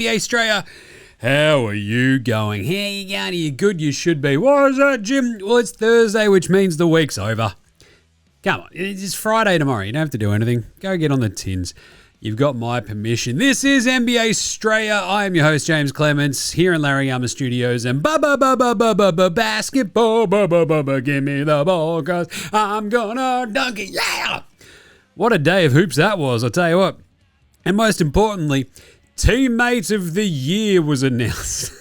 NBA Straya. How are you going? How are you going? Are you good? You should be. Why is that, Jim? Well, it's Thursday, which means the week's over. Come on, it's Friday tomorrow. You don't have to do anything. Go get on the tins. You've got my permission. This is NBA Straya. I am your host, James Clements, here in Larry Armour Studios. And basketball, give me the ball, cause I'm gonna dunk it, yeah! What a day of hoops that was, I'll tell you what. And most importantly, Teammate of the Year was announced.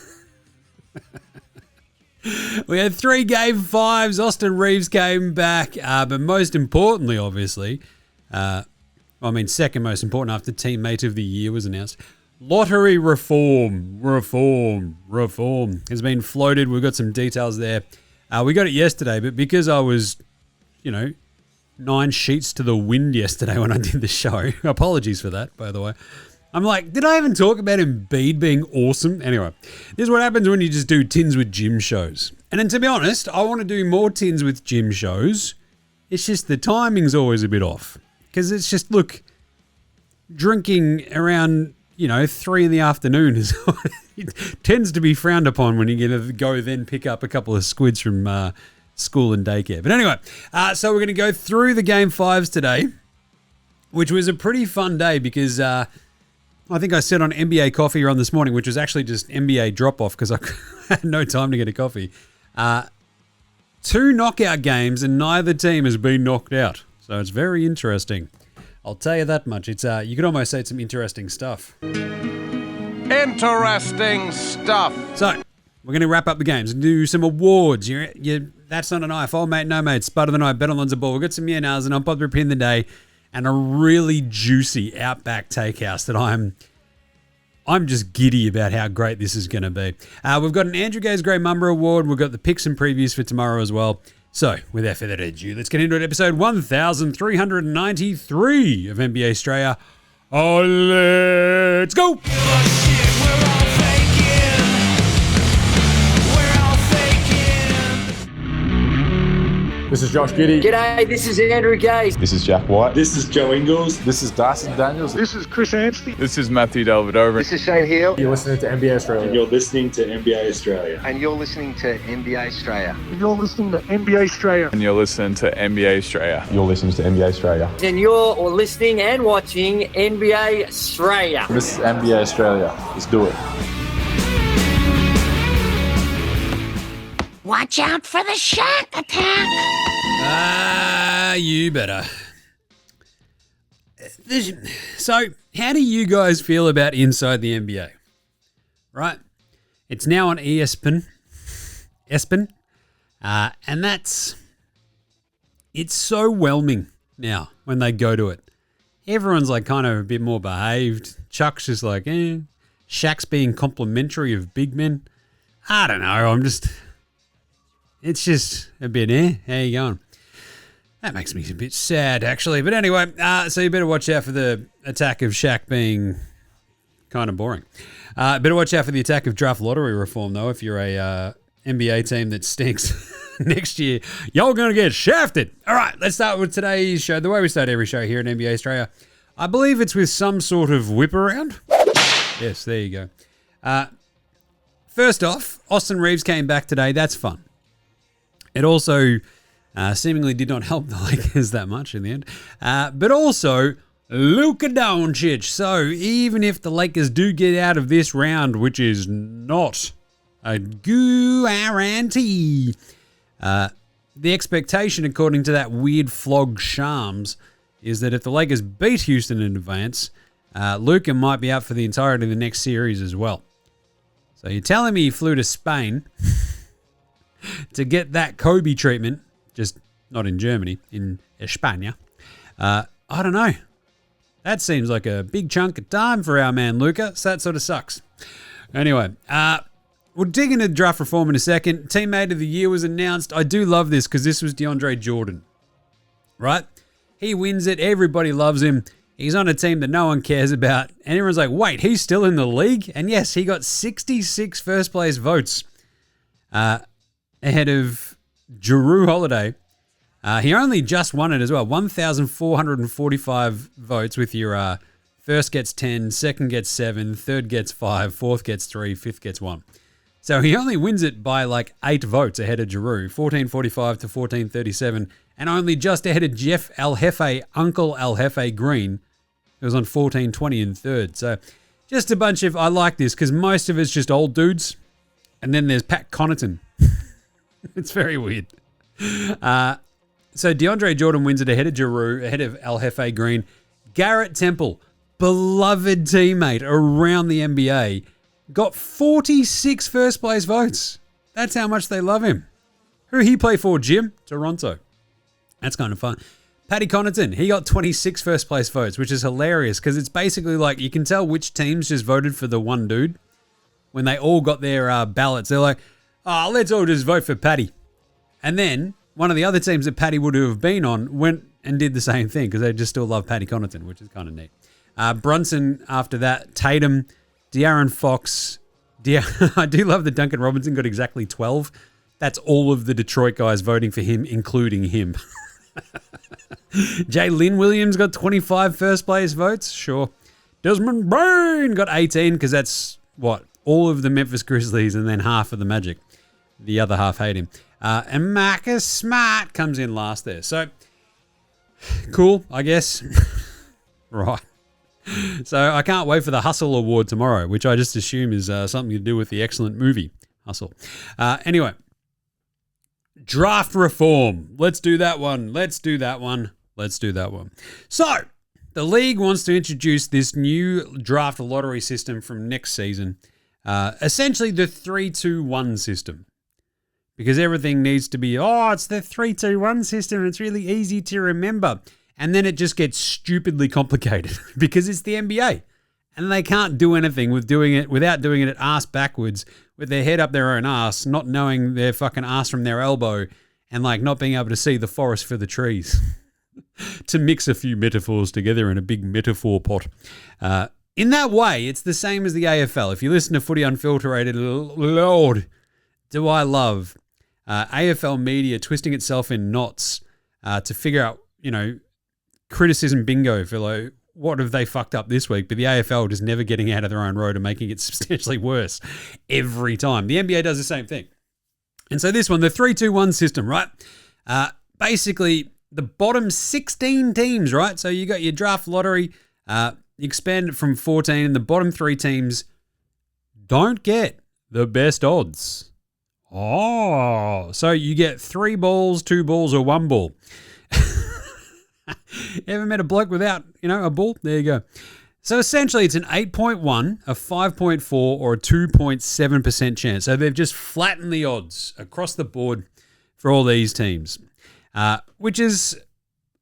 We had 3 Game 5s. Austin Reaves came back. But most importantly, obviously, second most important after Teammate of the Year was announced. Lottery reform has been floated. We've got some details there. We got it yesterday, but because I was, 9 sheets to the wind yesterday when I did the show. Apologies for that, by the way. I'm like, did I even talk about Embiid being awesome? Anyway, this is what happens when you just do tins with Jim shows. And then to be honest, I want to do more tins with Jim shows. It's just the timing's always a bit off. Because it's just, look, drinking around, 3 in the afternoon it tends to be frowned upon when you're going to go then pick up a couple of squids from school and daycare. But anyway, so we're going to go through the Game 5s today, which was a pretty fun day because I think I said on NBA Coffee on this morning, which was actually just NBA drop-off because I had no time to get a coffee. 2 knockout games and neither team has been knocked out. So it's very interesting. I'll tell you that much. It's you could almost say it's some interesting stuff. Interesting stuff. So we're going to wrap up the games and do some awards. That's not a knife. Old mate, no mate. Spud of the night. Bet on Lonzo ball. We've got some yeah-nows and unpopular opinion of the day and a really juicy Outback Takehouse that I'm just giddy about how great this is going to be. We've got an Andrew Gaze Grey Mumber Award. We've got the picks and previews for tomorrow as well. So, without further ado, let's get into it. Episode 1393 of NBA Straya. Oh, let's go! This is Josh Giddey. G'day, this is Andrew Gaze. This is Jack White. This is Joe Ingles. This is Darcy Daniels. This is Chris Anstey. This is Matthew Delvedova. This is Shane Hill. You're listening to NBA Australia. And you're listening to NBA Australia. And you're listening to NBA Straya. And you're listening to NBA Straya. And you're listening to NBA Straya. You're listening to NBA Australia. And you're listening and watching NBA Straya. This is NBA Australia. Let's do it. Watch out for the shark attack. You better. So, how do you guys feel about Inside the NBA? Right? It's now on ESPN. And it's so whelming now when they go to it. Everyone's like kind of a bit more behaved. Chuck's just like, Shaq's being complimentary of big men. I don't know. It's just a bit, how you going? That makes me a bit sad, actually. But anyway, so you better watch out for the attack of Shaq being kind of boring. Better watch out for the attack of draft lottery reform, though, if you're a NBA team that stinks next year. Y'all going to get shafted. All right, let's start with today's show. The way we start every show here at NBA Straya, I believe it's with some sort of whip around. Yes, there you go. First off, Austin Reaves came back today. That's fun. It also seemingly did not help the Lakers that much in the end. But also, Luka Doncic. So even if the Lakers do get out of this round, which is not a guarantee, the expectation, according to that weird flog Shams, is that if the Lakers beat Houston in advance, Luka might be out for the entirety of the next series as well. So you're telling me he flew to Spain to get that Kobe treatment, just not in Germany, in España. I don't know. That seems like a big chunk of time for our man Luka, so that sort of sucks. Anyway, we'll dig into draft reform in a second. Teammate of the Year was announced. I do love this because this was DeAndre Jordan, right? He wins it. Everybody loves him. He's on a team that no one cares about. And everyone's like, wait, he's still in the league? And yes, he got 66 first place votes ahead of Jrue Holiday. He only just won it as well. 1,445 votes with your First gets 10, second gets 7, third gets 5, fourth gets 3, fifth gets 1. So he only wins it by like 8 votes ahead of Giroux, 1445 to 1437, and only just ahead of Jeff El Jefe, Uncle El Jefe Green, who was on 1420 in third. So just a bunch of, I like this because most of it's just old dudes. And then there's Pat Connaughton. It's very weird. So DeAndre Jordan wins it ahead of Giroux, ahead of El Jefe Green. Garrett Temple, beloved teammate around the NBA, got 46 first place votes. That's how much they love him. Who he play for, Jim? Toronto. That's kind of fun. Paddy Connaughton, he got 26 first place votes, which is hilarious because it's basically like you can tell which teams just voted for the one dude. When they all got their ballots, they're like, oh, let's all just vote for Paddy. And then one of the other teams that Paddy would have been on went and did the same thing because they just still love Paddy Connaughton, which is kind of neat. Brunson after that, Tatum, De'Aaron Fox. I do love that Duncan Robinson got exactly 12. That's all of the Detroit guys voting for him, including him. Jalen Williams got 25 first place votes. Sure. Desmond Bain got 18 because that's what? All of the Memphis Grizzlies and then half of the Magic. The other half hate him. And Marcus Smart comes in last there. So, cool, I guess. Right. So, I can't wait for the Hustle Award tomorrow, which I just assume is something to do with the excellent movie, Hustle. Anyway, draft reform. Let's do that one. So, the league wants to introduce this new draft lottery system from next season. Essentially the 3-2-1 system. Because everything needs to be, it's the 3-2-1 system. It's really easy to remember. And then it just gets stupidly complicated because it's the NBA. And they can't do anything without doing it ass backwards with their head up their own ass, not knowing their fucking ass from their elbow and like not being able to see the forest for the trees. To mix a few metaphors together in a big metaphor pot. In that way, it's the same as the AFL. If you listen to Footy Unfiltered, Lord, do I love AFL media twisting itself in knots to figure out, criticism bingo for like, what have they fucked up this week? But the AFL just never getting out of their own road and making it substantially worse every time. The NBA does the same thing. And so this one, the 3-2-1 system, right? Basically, the bottom 16 teams, right? So you got your draft lottery, you expand it from 14, and the bottom 3 teams don't get the best odds. So you get 3 balls, 2 balls, or 1 ball. Ever met a bloke without, a ball? There you go. So essentially it's an 8.1, a 5.4, or a 2.7% chance. So they've just flattened the odds across the board for all these teams. Which is,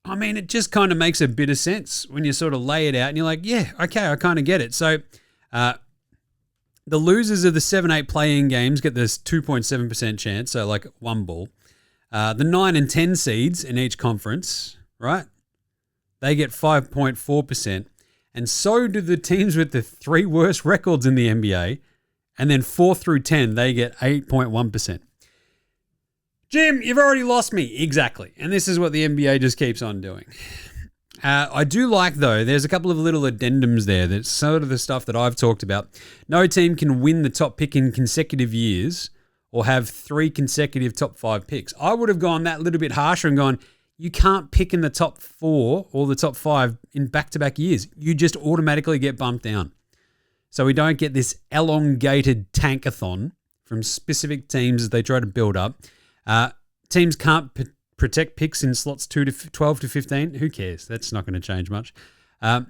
it just kind of makes a bit of sense when you sort of lay it out and you're like, yeah, okay, I kind of get it. So the losers of the 7-8 play-in games get this 2.7% chance, so like 1 ball. The 9 and 10 seeds in each conference, right? They get 5.4%. And so do the teams with the 3 worst records in the NBA. And then 4 through 10, they get 8.1%. Jim, you've already lost me. Exactly. And this is what the NBA just keeps on doing. I do like, though, there's a couple of little addendums there. That's sort of the stuff that I've talked about. No team can win the top pick in consecutive years or have 3 consecutive top 5 picks. I would have gone that little bit harsher and gone, you can't pick in the top 4 or the top 5 in back-to-back years. You just automatically get bumped down. So we don't get this elongated tankathon from specific teams as they try to build up. Teams can't protect picks in slots 12 to 15. Who cares? That's not going to change much. And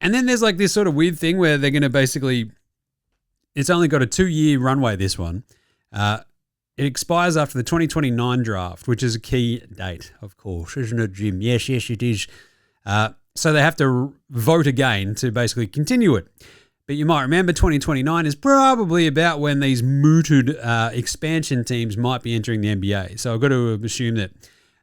then there's like this sort of weird thing where they're going to basically, it's only got a 2-year runway, this one. It expires after the 2029 draft, which is a key date, of course, isn't it, Jim? Yes, it is. So they have to vote again to basically continue it. But you might remember 2029 is probably about when these mooted expansion teams might be entering the NBA. So I've got to assume that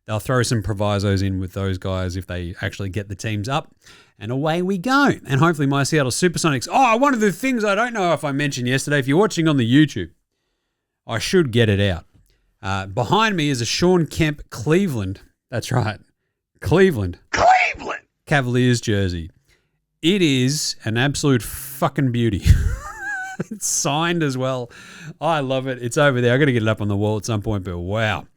they'll throw some provisos in with those guys if they actually get the teams up. And away we go. And hopefully my Seattle Supersonics. Oh, one of the things I don't know if I mentioned yesterday, if you're watching on the YouTube, I should get it out. Behind me is a Sean Kemp Cleveland. That's right. Cleveland Cavaliers jersey. It is an absolute fucking beauty. It's signed as well. I love it. It's over there. I got to get it up on the wall at some point, but wow.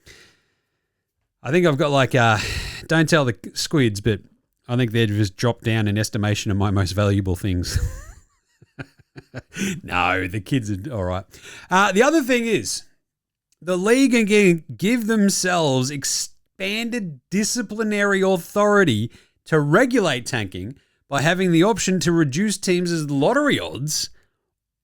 I think I've got like, don't tell the squids, but I think they've just dropped down in estimation of my most valuable things. No, the kids are all right. The other thing is, the league can give themselves expanded disciplinary authority to regulate tanking by having the option to reduce teams' lottery odds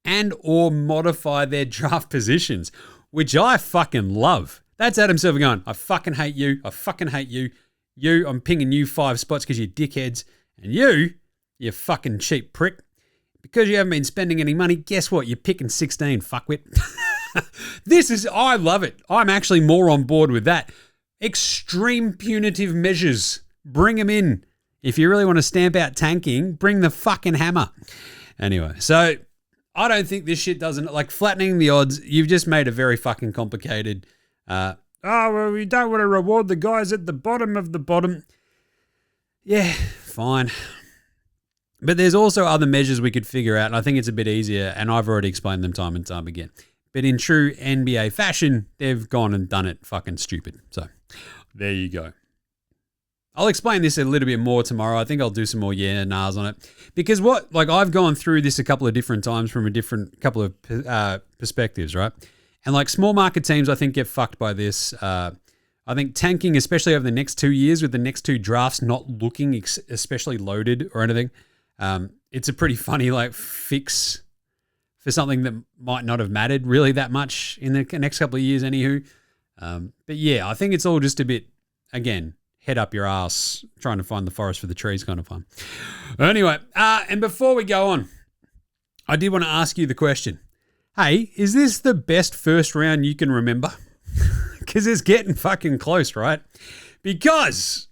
and or modify their draft positions, which I fucking love. That's Adam Silver going, I fucking hate you. I fucking hate you. You, I'm pinging you 5 spots because you're dickheads. And you fucking cheap prick. Because you haven't been spending any money, guess what? You're picking 16, fuckwit. I love it. I'm actually more on board with that. Extreme punitive measures. Bring them in. If you really want to stamp out tanking, bring the fucking hammer. Anyway, so I don't think this shit doesn't, like flattening the odds, you've just made it very fucking complicated. Well, we don't want to reward the guys at the bottom of the bottom. Yeah, fine. But there's also other measures we could figure out, and I think it's a bit easier, and I've already explained them time and time again. But in true NBA fashion, they've gone and done it fucking stupid. So there you go. I'll explain this a little bit more tomorrow. I think I'll do some more nahs on it. Because I've gone through this a couple of different times from a different couple of perspectives, right? And like small market teams, I think get fucked by this. I think tanking, especially over the next 2 years with the next 2 drafts not looking especially loaded or anything, it's a pretty funny fix for something that might not have mattered really that much in the next couple of years anywho. But yeah, I think it's all just a bit, again, head up your ass, trying to find the forest for the trees kind of fun. Anyway, and before we go on, I did want to ask you the question. Hey, is this the best first round you can remember? Because it's getting fucking close, right? Because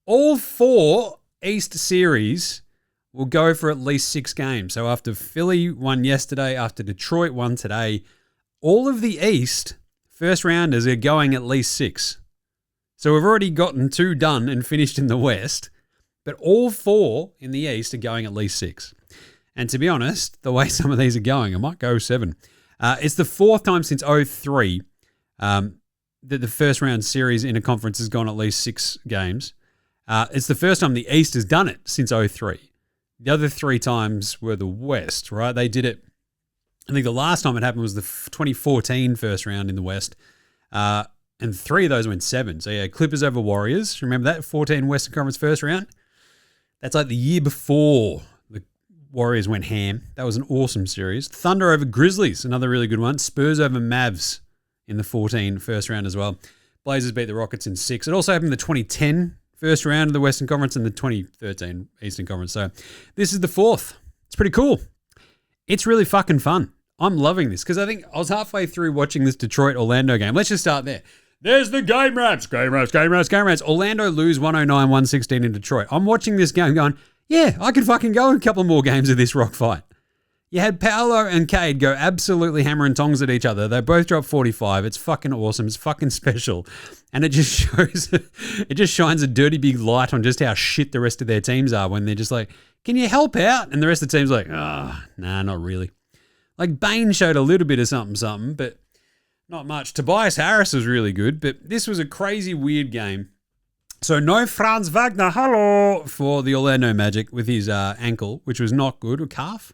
all 4 East series will go for at least 6 games. So after Philly won yesterday, after Detroit won today, all of the East first rounders are going at least 6. So we've already gotten 2 done and finished in the West, but all 4 in the East are going at least 6. And to be honest, the way some of these are going, I might go 7. It's the 4th time since 2003 that the first round series in a conference has gone at least 6 games. It's the first time the East has done it since 2003. The other 3 times were the West, right? They did it, I think the last time it happened was the 2014 first round in the West. And 3 of those went 7. So yeah, Clippers over Warriors. Remember that? 14 Western Conference first round. That's like the year before the Warriors went ham. That was an awesome series. Thunder over Grizzlies, another really good one. Spurs over Mavs in the 14 first round as well. Blazers beat the Rockets in 6. It also happened in the 2010 first round of the Western Conference and the 2013 Eastern Conference. So this is the 4th. It's pretty cool. It's really fucking fun. I'm loving this because I think I was halfway through watching this Detroit-Orlando game. Let's just start there. There's the game wraps. Orlando lose 109-116 in Detroit. I'm watching this game going, yeah, I could fucking go a couple more games of this rock fight. You had Paolo and Cade go absolutely hammer and tongs at each other. They both dropped 45. It's fucking awesome. It's fucking special. And it just shows, it just shines a dirty big light on just how shit the rest of their teams are when they're just like, can you help out? And the rest of the team's like, nah, not really. Like Bane showed a little bit of something, but not much. Tobias Harris was really good, but this was a crazy, weird game. So no Franz Wagner, hello, for the Orlando Magic with his ankle, which was not good. Or calf.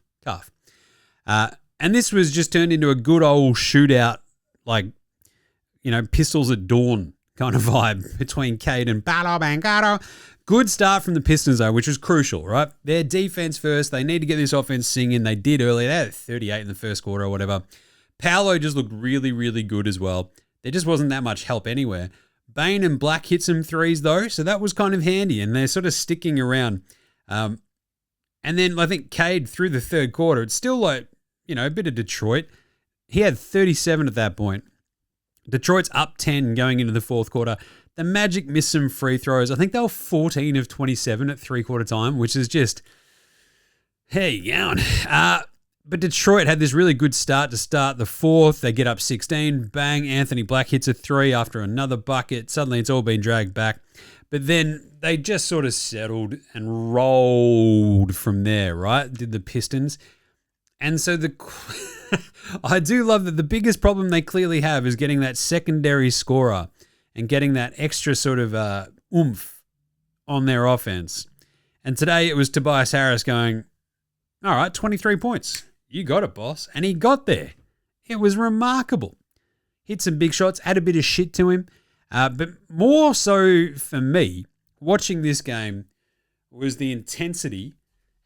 And this was just turned into a good old shootout, like, pistols at dawn kind of vibe between Cade and Paolo Banchero. Good start from the Pistons, though, which was crucial, right? Their defense first. They need to get this offense singing. They did earlier. They had 38 in the first quarter or whatever. Paolo just looked really, really good as well. There just wasn't that much help anywhere. Bane and Black hit some threes, though, so that was kind of handy, and they're sort of sticking around. And then I think Cade, through the third quarter, it's still a bit of Detroit. He had 37 at that point. Detroit's up 10 going into the fourth quarter. The Magic missed some free throws. I think they were 14 of 27 at three-quarter time, which is just, hey, going. But Detroit had this really good start to start the fourth. They get up 16. Bang, Anthony Black hits a three after another bucket. Suddenly it's all been dragged back. But then they just sort of settled and rolled from there, right? Did the Pistons. And so I do love that the biggest problem they clearly have is getting that secondary scorer and getting that extra sort of oomph on their offense. And today it was Tobias Harris going, all right, 23 points. You got it, boss. And he got there. It was remarkable. Hit some big shots, had a bit of shit to him. But more so for me, watching this game was the intensity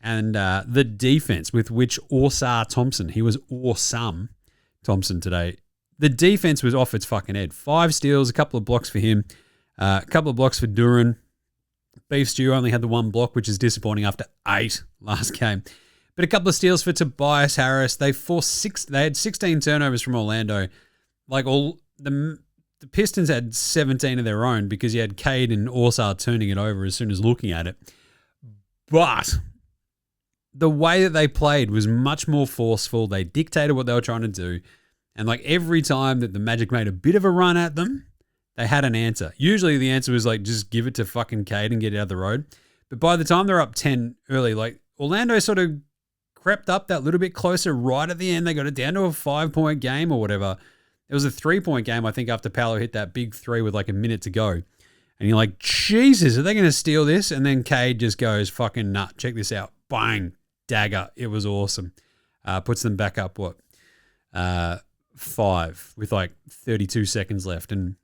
and the defense with which he was awesome, Thompson today. The defense was off its fucking head. 5 steals, a couple of blocks for him, a couple of blocks for Duran. Beef Stew only had the 1 block, which is disappointing after 8 last game. But a couple of steals for Tobias Harris. They had 16 turnovers from Orlando. Like the Pistons had 17 of their own because you had Cade and Orsar turning it over as soon as looking at it. But the way that they played was much more forceful. They dictated what they were trying to do. And like every time that the Magic made a bit of a run at them, they had an answer. Usually the answer was like, just give it to fucking Cade and get out of the road. But by the time they're up 10 early, like Orlando sort of crept up that little bit closer right at the end. They got it down to a 5-point game or whatever. It was a 3-point game, I think, after Paolo hit that big 3 with like a minute to go. And you're like, Jesus, are they going to steal this? And then Cade just goes, fucking nut. Check this out. Bang. Dagger. It was awesome. Puts them back up, 5 with like 32 seconds left. And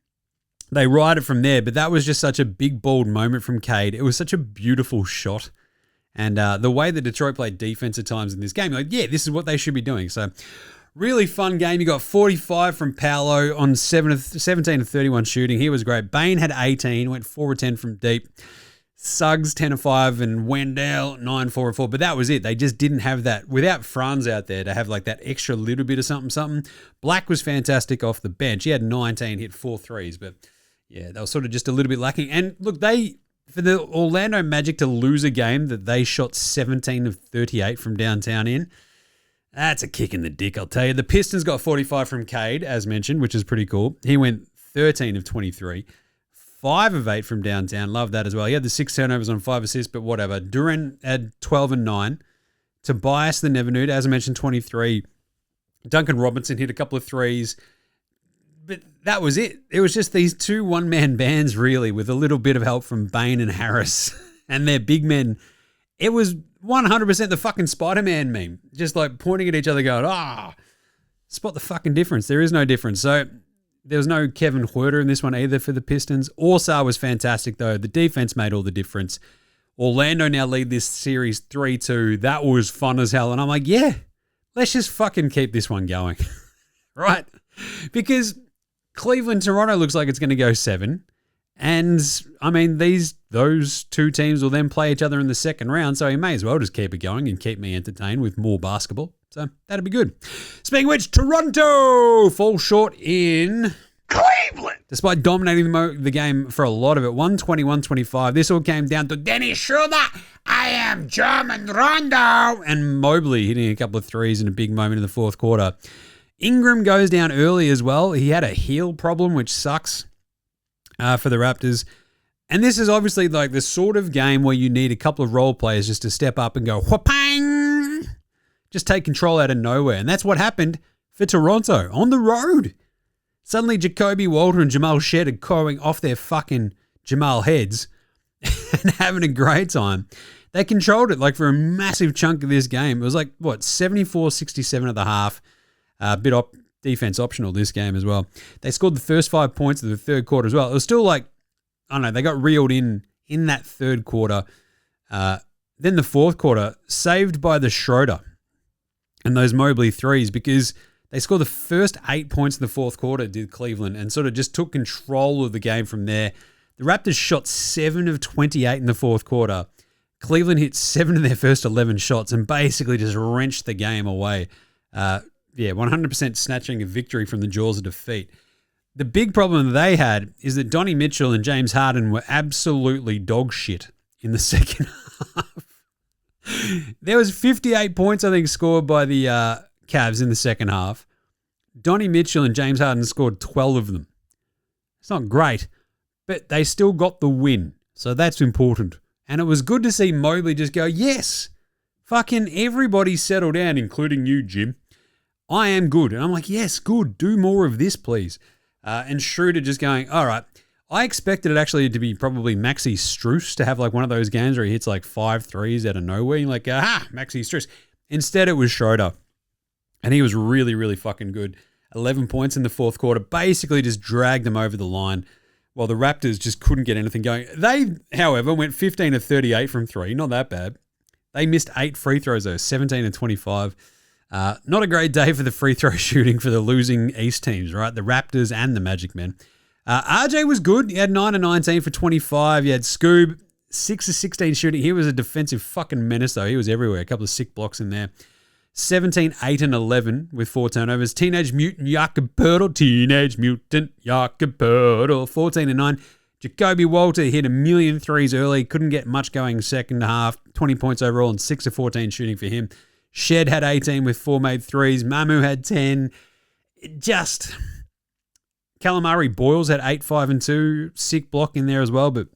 they ride it from there. But that was just such a big, bold moment from Cade. It was such a beautiful shot. And the way that Detroit played defense at times in this game, you're like, yeah, this is what they should be doing. So really fun game. You got 45 from Paolo on 17 of 31 shooting. He was great. Bane had 18, went 4 of 10 from deep. Suggs 10 of 5 and Wendell 9, 4 of 4. But that was it. They just didn't have that. Without Franz out there to have like that extra little bit of something. Black was fantastic off the bench. He had 19, hit 4 threes. But yeah, they were sort of just a little bit lacking. And look, for the Orlando Magic to lose a game that they shot 17 of 38 from downtown in, that's a kick in the dick, I'll tell you. The Pistons got 45 from Cade, as mentioned, which is pretty cool. He went 13 of 23, 5 of 8 from downtown. Love that as well. He had the 6 turnovers on 5 assists, but whatever. Duran had 12 and 9. Tobias the Never Nude, as I mentioned, 23. Duncan Robinson hit a couple of threes. But that was it. It was just these 2 one-man bands, really, with a little bit of help from Bane and Harris and their big men. It was 100% the fucking Spider-Man meme. Just like pointing at each other going, spot the fucking difference. There is no difference. So there was no Kevin Schroder in this one either for the Pistons. Orsar was fantastic, though. The defense made all the difference. Orlando now lead this series 3-2. That was fun as hell. And I'm like, yeah, let's just fucking keep this one going. Right? Because Cleveland, Toronto looks like it's going to go 7. And, I mean, those 2 teams will then play each other in the second round, so you may as well just keep it going and keep me entertained with more basketball. So, that'd be good. Speaking of which, Toronto falls short in Cleveland. Despite dominating the game for a lot of it, 120-125. This all came down to Dennis Schroder, I am German Rondo, and Mobley hitting a couple of threes in a big moment in the fourth quarter. Ingram goes down early as well. He had a heel problem, which sucks for the Raptors. And this is obviously like the sort of game where you need a couple of role players just to step up and go, whoopang! Just take control out of nowhere. And that's what happened for Toronto on the road. Suddenly Jacoby Walter and Jamal Shead are going off their fucking Jamal heads and having a great time. They controlled it like for a massive chunk of this game. It was like, 74-67 at the half. Defense optional this game as well. They scored the first 5 points of the third quarter as well. It was still like, I don't know, they got reeled in that third quarter. Then the fourth quarter, saved by the Schroder and those Mobley threes, because they scored the first 8 points in the fourth quarter, did Cleveland, and sort of just took control of the game from there. The Raptors shot 7 of 28 in the fourth quarter. Cleveland hit 7 of their first 11 shots and basically just wrenched the game away. 100% snatching a victory from the jaws of defeat. The big problem they had is that Donnie Mitchell and James Harden were absolutely dog shit in the second half. There was 58 points, I think, scored by the Cavs in the second half. Donnie Mitchell and James Harden scored 12 of them. It's not great, but they still got the win. So that's important. And it was good to see Mobley just go, yes, fucking everybody settle down, including you, Jim. I am good. And I'm like, yes, good. Do more of this, please. And Schroder just going, all right. I expected it actually to be probably Maxi Strus to have like one of those games where he hits like 5 threes out of nowhere. You're like, Maxi Strus. Instead, it was Schroder. And he was really, really fucking good. 11 points in the fourth quarter. Basically just dragged them over the line while the Raptors just couldn't get anything going. They, however, went 15 of 38 from 3. Not that bad. They missed 8 free throws, though. 17 and 25. Not a great day for the free throw shooting for the losing East teams, right? The Raptors and the Magic Men. RJ was good. He had 9 of 19 for 25. You had Scoob, 6 of 16 shooting. He was a defensive fucking menace, though. He was everywhere. A couple of sick blocks in there. 17, 8, and 11 with 4 turnovers. Teenage Mutant Jakob Poeltl. 14 and 9. Jacoby Walter hit a million threes early. Couldn't get much going second half. 20 points overall and 6 of 14 shooting for him. Shed had 18 with 4 made threes. Mamu had 10. Calamari Boyles had 8, 5, and 2. Sick block in there as well, but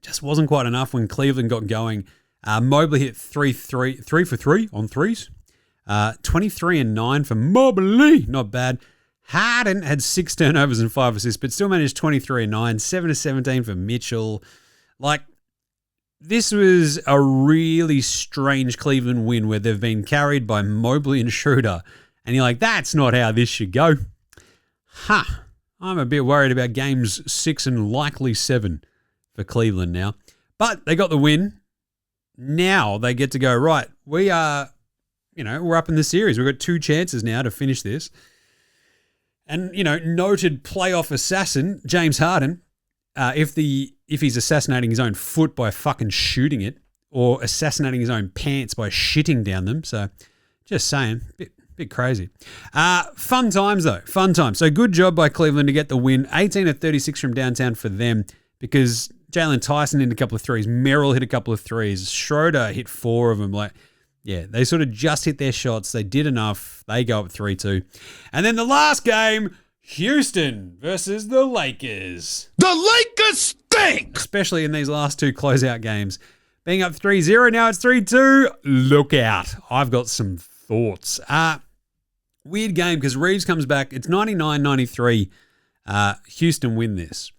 just wasn't quite enough when Cleveland got going. Mobley hit 3 for 3 on threes. 23 and 9 for Mobley. Not bad. Harden had 6 turnovers and 5 assists, but still managed 23 and 9. 7 of 17 for Mitchell. Like, this was a really strange Cleveland win where they've been carried by Mobley and Schroder. And you're like, that's not how this should go. I'm a bit worried about games 6 and likely 7 for Cleveland now. But they got the win. Now they get to go, right, we are, we're up in the series. We've got 2 chances now to finish this. And, noted playoff assassin, James Harden, if he's assassinating his own foot by fucking shooting it or assassinating his own pants by shitting down them. So just saying, bit crazy. Fun times, though. Fun times. So good job by Cleveland to get the win. 18 of 36 from downtown for them because Jalen Tyson hit a couple of threes. Merrill hit a couple of threes. Schroeder hit 4 of them. They sort of just hit their shots. They did enough. They go up 3-2. And then the last game, Houston versus the Lakers. The Lakers stink! Especially in these last 2 closeout games. Being up 3-0, now it's 3-2. Look out. I've got some thoughts. Weird game because Reaves comes back. It's 99-93. Houston win this.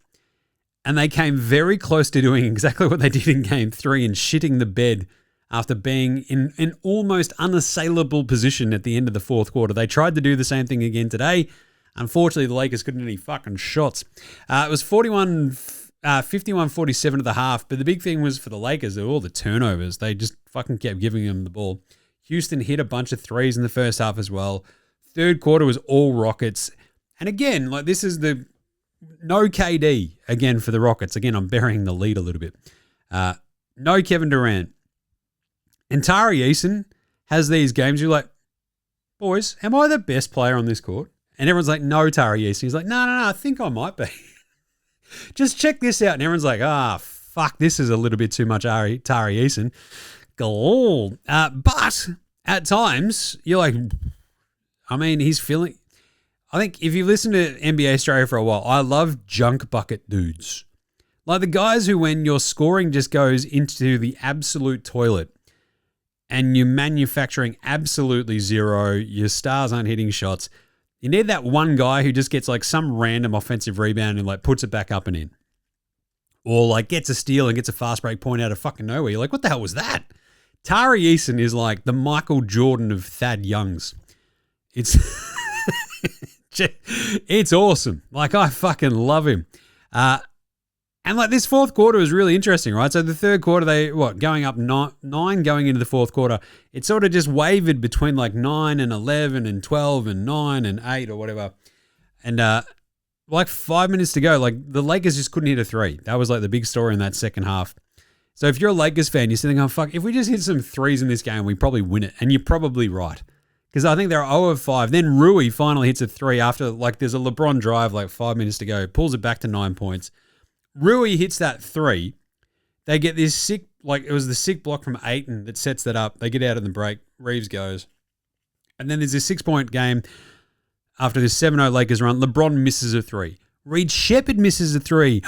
And they came very close to doing exactly what they did in game 3 and shitting the bed after being in an almost unassailable position at the end of the fourth quarter. They tried to do the same thing again today. Unfortunately, the Lakers couldn't hit any fucking shots. It was 51-47 at the half, but the big thing was for the Lakers, all the turnovers. They just fucking kept giving them the ball. Houston hit a bunch of threes in the first half as well. Third quarter was all Rockets. And again, this is the no KD again for the Rockets. Again, I'm burying the lead a little bit. No Kevin Durant. And Tari Eason has these games. You're like, boys, am I the best player on this court? And everyone's like, no, Tari Eason. He's like, no, I think I might be. Just check this out. And everyone's like, fuck, this is a little bit too much Tari Eason. Gold. But at times, you're like, he's feeling... I think if you listen to NBA Straya for a while, I love junk bucket dudes. Like the guys who, when your scoring just goes into the absolute toilet and you're manufacturing absolutely zero, your stars aren't hitting shots, you need that one guy who just gets some random offensive rebound and puts it back up and in. Or gets a steal and gets a fast break point out of fucking nowhere. You're like, what the hell was that? Tari Eason is like the Michael Jordan of Thad Youngs. It's... It's awesome. I fucking love him. And this fourth quarter was really interesting, right? So the third quarter, they, going up 9 going into the fourth quarter, it sort of just wavered between 9 and 11 and 12 and 9 and 8 or whatever. And 5 minutes to go, the Lakers just couldn't hit a 3. That was the big story in that second half. So if you're a Lakers fan, you're sitting going, fuck, if we just hit some 3s in this game, we probably win it. And you're probably right. Because I think they're 0 of 5. Then Rui finally hits a 3 after, there's a LeBron drive, 5 minutes to go. Pulls it back to 9 points. Rui hits that 3. They get this sick, it was the sick block from Ayton that sets that up. They get out in the break. Reaves goes. And then there's this 6-point game after this 7-0 Lakers run. LeBron misses a 3. Reed Shepherd misses a 3.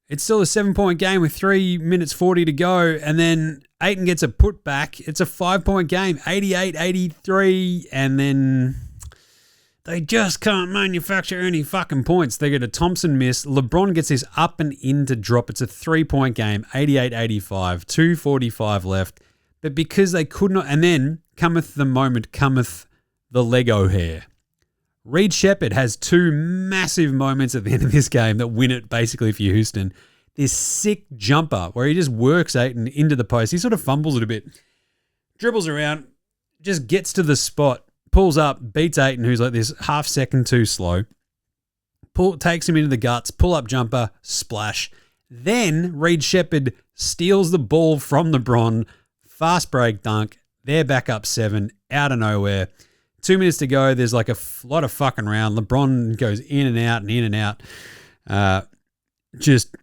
It's still a 7-point game with 3 minutes 40 to go, and then Ayton gets a putback. It's a 5-point game, 88-83, and then they just can't manufacture any fucking points. They get a Thompson miss. LeBron gets this up and in to drop. It's a 3-point game, 88-85, 2:45 left. But because they could not, and then cometh the moment, cometh the Lego hair. Reed Shepherd has 2 massive moments at the end of this game that win it basically for Houston. This sick jumper where he just works Ayton into the post. He sort of fumbles it a bit, dribbles around, just gets to the spot, pulls up, beats Ayton, who's like this half second too slow, takes him into the guts, pull-up jumper, splash. Then Reed Shepherd steals the ball from LeBron, fast break dunk. They're back up 7, out of nowhere. 2 minutes to go. There's like a lot of fucking round. LeBron goes in and out and in and out. Just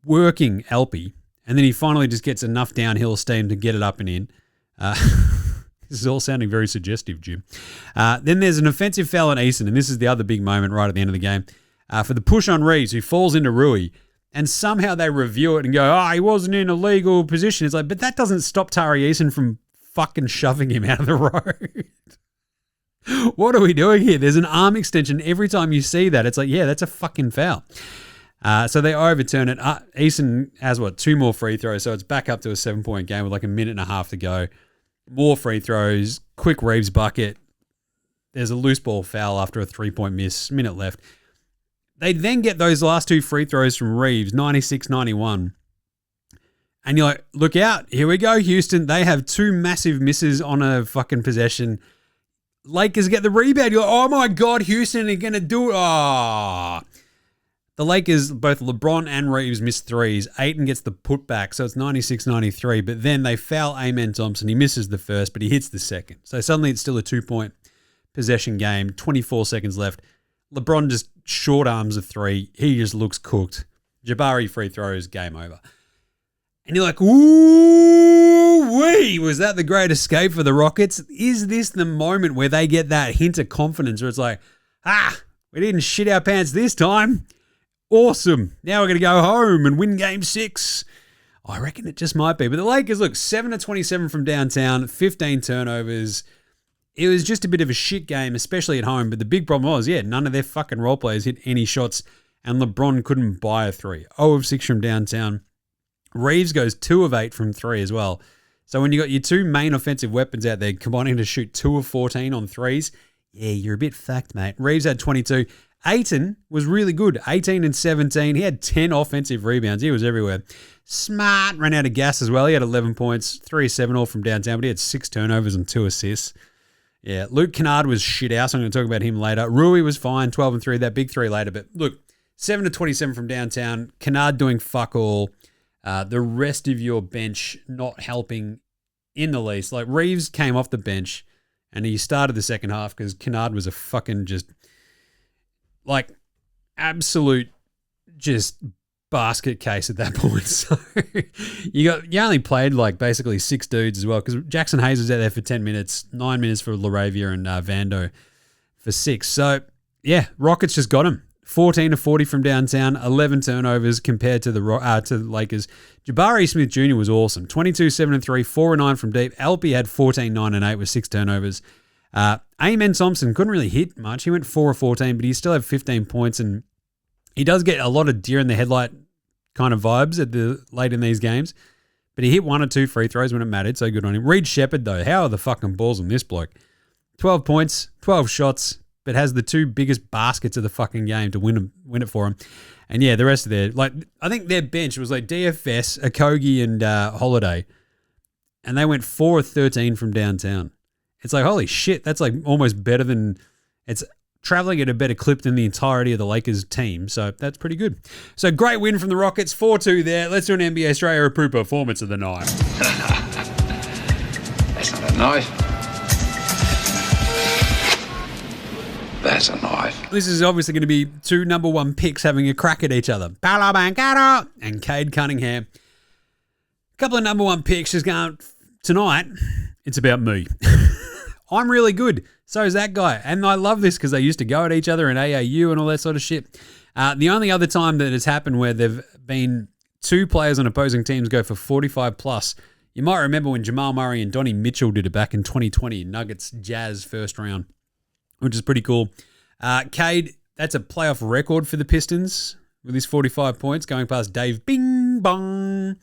working Alpy. And then he finally just gets enough downhill steam to get it up and in. This is all sounding very suggestive, Jim. Then there's an offensive foul on Eason, and this is the other big moment right at the end of the game. For the push on Reeves, who falls into Rui. And somehow they review it and go, he wasn't in a legal position. It's like, but that doesn't stop Tari Eason from fucking shoving him out of the road. What are we doing here? There's an arm extension. Every time you see that, it's like, yeah, that's a fucking foul. So they overturn it. Eason has, 2 more free throws, so it's back up to a 7-point game with like a minute and a half to go. More free throws, quick Reeves bucket. There's a loose ball foul after a 3-point miss, minute left. They then get those last 2 free throws from Reeves, 96-91. And you're like, look out. Here we go, Houston. They have 2 massive misses on a fucking possession. Lakers get the rebound. You're like, oh my God, Houston are going to do it. The Lakers, both LeBron and Reeves miss threes. Ayton gets the putback, so it's 96-93. But then they foul Amen Thompson. He misses the first, but he hits the second. So suddenly it's still a 2-point possession game. 24 seconds left. LeBron just short arms a 3. He just looks cooked. Jabari free throws, game over. And you're like, ooh-wee, was that the great escape for the Rockets? Is this the moment where they get that hint of confidence where it's like, we didn't shit our pants this time. Awesome. Now we're going to go home and win game 6. I reckon it just might be. But the Lakers, look, 7-27 from downtown, 15 turnovers. It was just a bit of a shit game, especially at home. But the big problem was, none of their fucking role players hit any shots, and LeBron couldn't buy a 3. 0 of 6 from downtown. Reeves goes 2 of 8 from 3 as well. So when you got your 2 main offensive weapons out there combining to shoot 2 of 14 on 3s, you're a bit fucked, mate. Reeves had 22. Ayton was really good, 18 and 17. He had 10 offensive rebounds. He was everywhere. Smart ran out of gas as well. He had 11 points, 3 of 7 all from downtown, but he had 6 turnovers and 2 assists. Yeah, Luke Kennard was shit out, so I'm going to talk about him later. Rui was fine, 12 and 3, that big 3 later. But look, 7-27 from downtown. Kennard doing fuck all. The rest of your bench not helping in the least. Like, Reeves came off the bench and he started the second half because Kennard was a fucking just, like, absolute just basket case at that point. So you only played like basically 6 dudes as well because Jackson Hayes was out there for 10 minutes, 9 minutes for LaRavia and Vando for 6. So, yeah, Rockets just got him. 14 to 40 from downtown, 11 turnovers compared to the Lakers. Jabari Smith Jr. was awesome. 22, 7 and 3, 4 and 9 from deep. Alpy had 14, 9 and 8 with 6 turnovers. Amen Thompson couldn't really hit much. He went 4 of 14, but he still had 15 points, and he does get a lot of deer in the headlight kind of vibes at the late in these games. But he hit 1 or 2 free throws when it mattered, so good on him. Reed Shepherd, though, how are the fucking balls on this bloke? 12 points, 12 shots, but has the 2 biggest baskets of the fucking game to win it for him. And yeah, the rest of their, like, I think their bench was like DFS, Okogie, and Holiday, and they went 4 of 13 from downtown. It's like, holy shit, that's like almost better than, it's traveling at a better clip than the entirety of the Lakers team. So that's pretty good. So great win from the Rockets, 4-2 there. Let's do an NBA Straya approved performance of the night. That's not a knife. That's a knife. This is obviously going to be 2 number 1 picks having a crack at each other. Paolo Banchero and Cade Cunningham. A couple of number 1 picks just going, tonight, it's about me. I'm really good. So is that guy. And I love this because they used to go at each other in AAU and all that sort of shit. The only other time that it's happened where there've been two players on opposing teams go for 45 plus, you might remember when Jamal Murray and Donnie Mitchell did it back in 2020, Nuggets Jazz first round, which is pretty cool. Cade, that's a playoff record for the Pistons with his 45 points, going past Dave Bing Bong.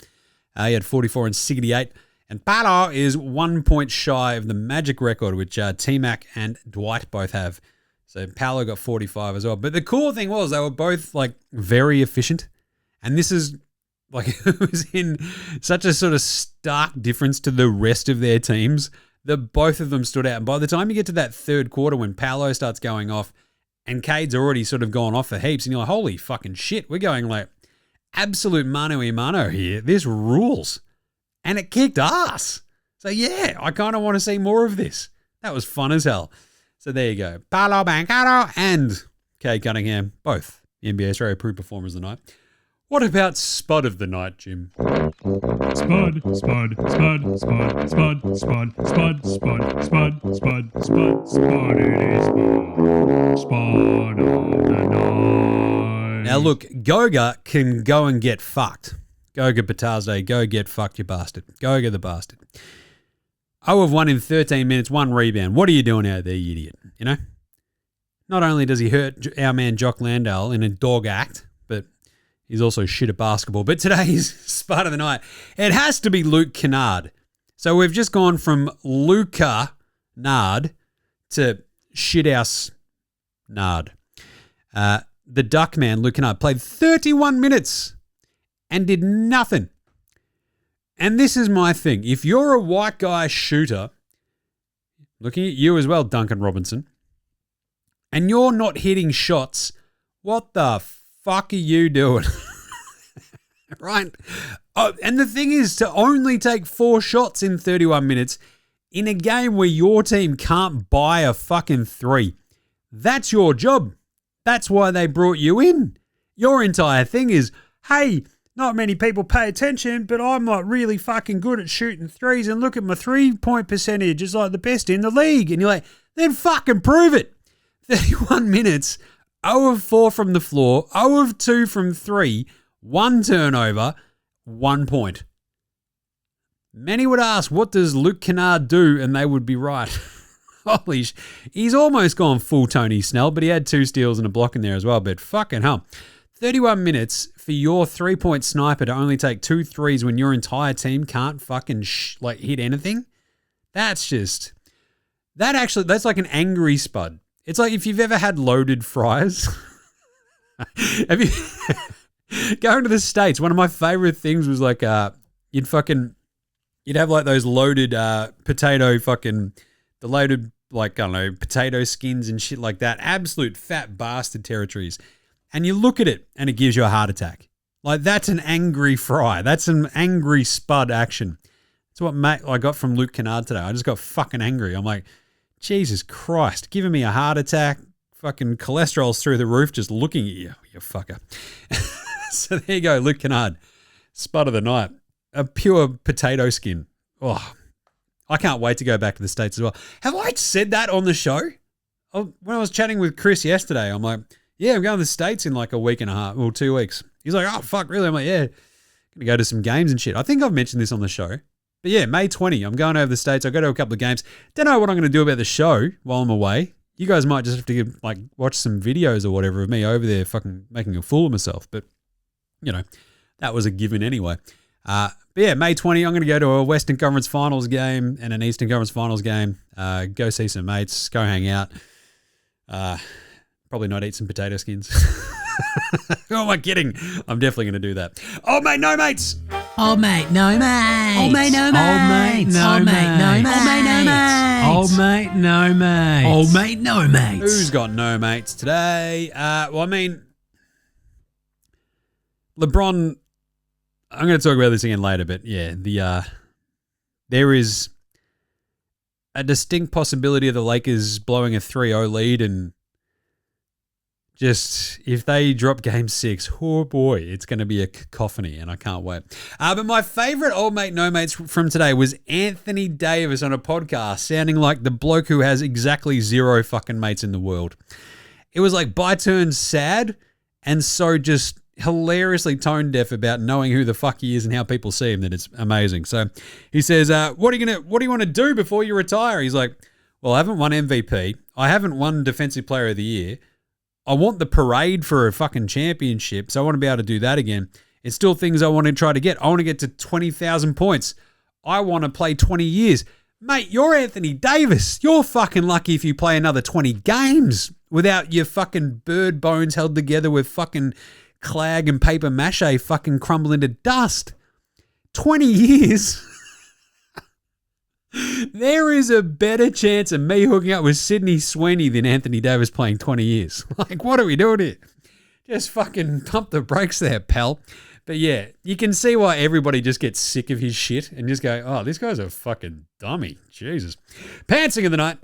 He had 44 and 68. And Paolo is 1 point shy of the Magic record, which T-Mac and Dwight both have. So Paolo got 45 as well. But the cool thing was they were both like very efficient. And this is like it was in such a sort of stark difference to the rest of their teams that both of them stood out. And by the time you get to that third quarter when Paolo starts going off and Cade's already sort of gone off for heaps and you're like, holy fucking shit, we're going like absolute mano a mano here. This rules. And it kicked ass. So, yeah, I kind of want to see more of this. That was fun as hell. So, there you go. Paolo Banchero and Cade Cunningham, both the NBA Straya approved performers of the night. What about Spud of the night, Jim? Spud, Spud, Spud, Spud, Spud, Spud, Spud, Spud, Spud, Spud, Spud, Spud, it is Spud of the night. Now, look, Goga can go and get fucked. Goga Batazde, go get fucked, you bastard. Goga the bastard. 0 of 1 in 13 minutes, 1 rebound. What are you doing out there, you idiot? You know? Not only does he hurt our man Jock Landale in a dog act, but he's also shit at basketball. But today's Spud of the night, it has to be Luke Kennard. So we've just gone from Luca Nard to shithouse Nard. The Duckman, Luke Kennard, played 31 minutes and did nothing. And this is my thing. If you're a white guy shooter, looking at you as well, Duncan Robinson, and you're not hitting shots, what the fuck are you doing? Right? Oh, and the thing is, to only take 4 shots in 31 minutes in a game where your team can't buy a fucking 3, that's your job. That's why they brought you in. Your entire thing is, hey, not many people pay attention, but I'm like really fucking good at shooting threes and look at my 3-point percentage. It's like the best in the league. And you're like, then fucking prove it. 31 minutes, 0 of 4 from the floor, 0 of 2 from 3, 1 turnover, 1 point. Many would ask, what does Luke Kennard do? And they would be right. Holy he's almost gone full Tony Snell, but he had 2 steals and a block in there as well. But fucking hell. 31 minutes for your 3-point sniper to only take 2 threes when your entire team can't fucking hit anything. That's like an angry Spud. It's like if you've ever had loaded fries. Have you going to the States? One of my favorite things was like you'd have like those loaded potato fucking the loaded like I don't know potato skins and shit like that. Absolute fat bastard territories. And you look at it and it gives you a heart attack. Like, that's an angry fry. That's an angry Spud action. That's what I got from Luke Kennard today. I just got fucking angry. I'm like, Jesus Christ, giving me a heart attack. Fucking cholesterol's through the roof just looking at you, you fucker. So there you go, Luke Kennard. Spud of the night. A pure potato skin. Oh, I can't wait to go back to the States as well. Have I said that on the show? When I was chatting with Chris yesterday, I'm like, yeah, I'm going to the States in like a week and a half, or 2 weeks. He's like, oh, fuck, really? I'm like, yeah, going to go to some games and shit. I think I've mentioned this on the show. But yeah, May 20, I'm going over the States. I'll go to a couple of games. Don't know what I'm going to do about the show while I'm away. You guys might just have to watch some videos or whatever of me over there fucking making a fool of myself. But, you know, that was a given anyway. But yeah, May 20, I'm going to go to a Western Conference Finals game and an Eastern Conference Finals game. Go see some mates. Go hang out. Probably not eat some potato skins. Who am I kidding? I'm definitely going to do that. Oh, mate, no mates. Oh, mate, no mates. Oh, mate, no mates. Oh, mate, no mates. Oh, mate, no mates. Oh, mate, no mates. Oh, mate, no mates. Who's got no mates today? Well, I mean, LeBron, I'm going to talk about this again later, but yeah, there is a distinct possibility of the Lakers blowing a 3-0 lead, and just if they drop game 6, oh boy, it's going to be a cacophony, and I can't wait. But my favorite old mate, no mates from today was Anthony Davis on a podcast, sounding like the bloke who has exactly 0 fucking mates in the world. It was like by turns sad and so just hilariously tone deaf about knowing who the fuck he is and how people see him that it's amazing. So he says, what do you want to do before you retire? He's like, well, I haven't won MVP. I haven't won Defensive Player of the Year. I want the parade for a fucking championship, so I want to be able to do that again. It's still things I want to try to get. I want to get to 20,000 points. I want to play 20 years. Mate, you're Anthony Davis. You're fucking lucky if you play another 20 games without your fucking bird bones held together with fucking clag and paper mache fucking crumble into dust. 20 years? There is a better chance of me hooking up with Sydney Sweeney than Anthony Davis playing 20 years. Like, what are we doing here? Just fucking pump the brakes there, pal. But yeah, you can see why everybody just gets sick of his shit and just go, oh, this guy's a fucking dummy. Jesus. Pantsing of the night.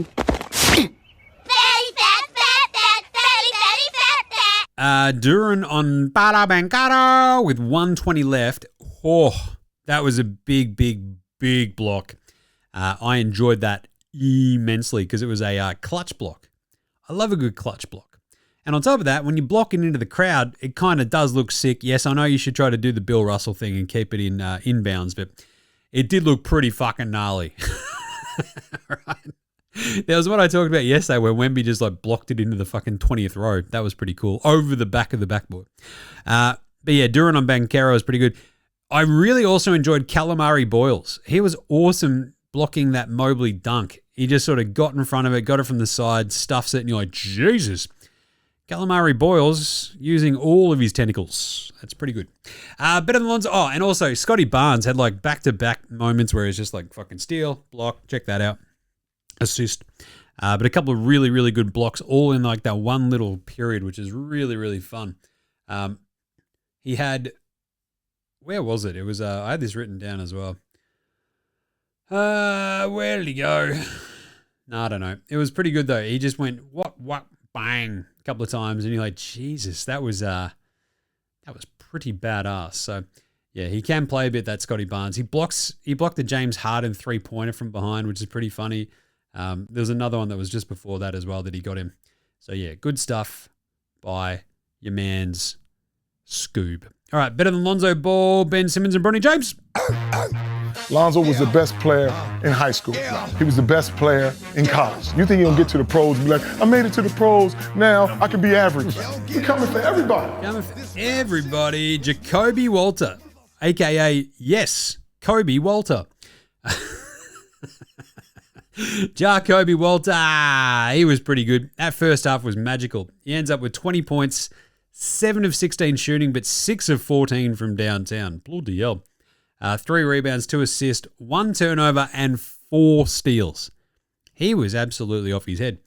Duran on Bada Bancaro with 120 left. Oh, that was a big, big, big block. I enjoyed that immensely because it was a clutch block. I love a good clutch block. And on top of that, when you're blocking into the crowd, it kind of does look sick. Yes, I know you should try to do the Bill Russell thing and keep it in inbounds, but it did look pretty fucking gnarly. Right? There was what I talked about yesterday where Wemby just like blocked it into the fucking 20th row. That was pretty cool. Over the back of the backboard. But yeah, Duran on Bancaro was pretty good. I really also enjoyed Calamari Boyles. He was awesome blocking that Mobley dunk. He just sort of got in front of it, got it from the side, stuffs it, and you're like, Jesus. Calamari Boyles using all of his tentacles. That's pretty good. Better than Lonzo. Oh, and also Scotty Barnes had like back-to-back moments where it's just like fucking steal, block, check that out, assist. But a couple of really, really good blocks all in like that one little period, which is really, really fun. He had, where was it? It was, I had this written down as well. Where did he go? No, I don't know. It was pretty good though. He just went what, bang a couple of times, and you're like, Jesus, that was pretty badass. So yeah, he can play a bit. That Scotty Barnes. He blocked the James Harden 3-pointer from behind, which is pretty funny. There was another one that was just before that as well that he got him. So yeah, good stuff by your man's Scoob. All right, better than Lonzo Ball, Ben Simmons, and Bronny James. Lonzo was the best player in high school. He was the best player in college. You think he'll get to the pros and be like, I made it to the pros, now I can be average. We're coming for everybody. Coming for everybody. Jacoby Walter, a.k.a. Yes, Kobe Walter. Jacoby Walter, he was pretty good. That first half was magical. He ends up with 20 points, 7 of 16 shooting, but 6 of 14 from downtown. Bloody hell. 3 rebounds, 2 assists, 1 turnover, and 4 steals. He was absolutely off his head.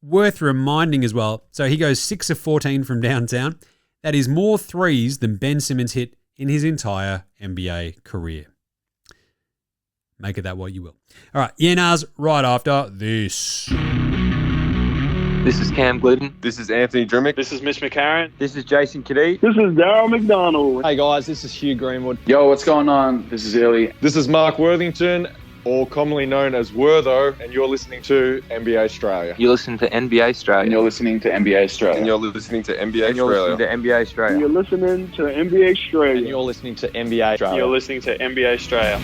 Worth reminding as well, so he goes 6 of 14 from downtown. That is more threes than Ben Simmons hit in his entire NBA career. Make of that what you will. All right, Yenars right after this. This is Cam Glidden. This is Anthony Drimmick. This is Mitch McCarron. This is Jason Cade. This is Darryl McDonald. Hey guys, this is Hugh Greenwood. Yo, what's going on? This is Illy. This is Mark Worthington, or commonly known as Wortho, and you're listening to NBA Straya. You're listening to NBA Straya. And you're listening to NBA Straya. And you're listening to NBA and you're listening to NBA Straya. And you're listening to NBA Straya. And you're listening to NBA Straya. You're listening to NBA Straya.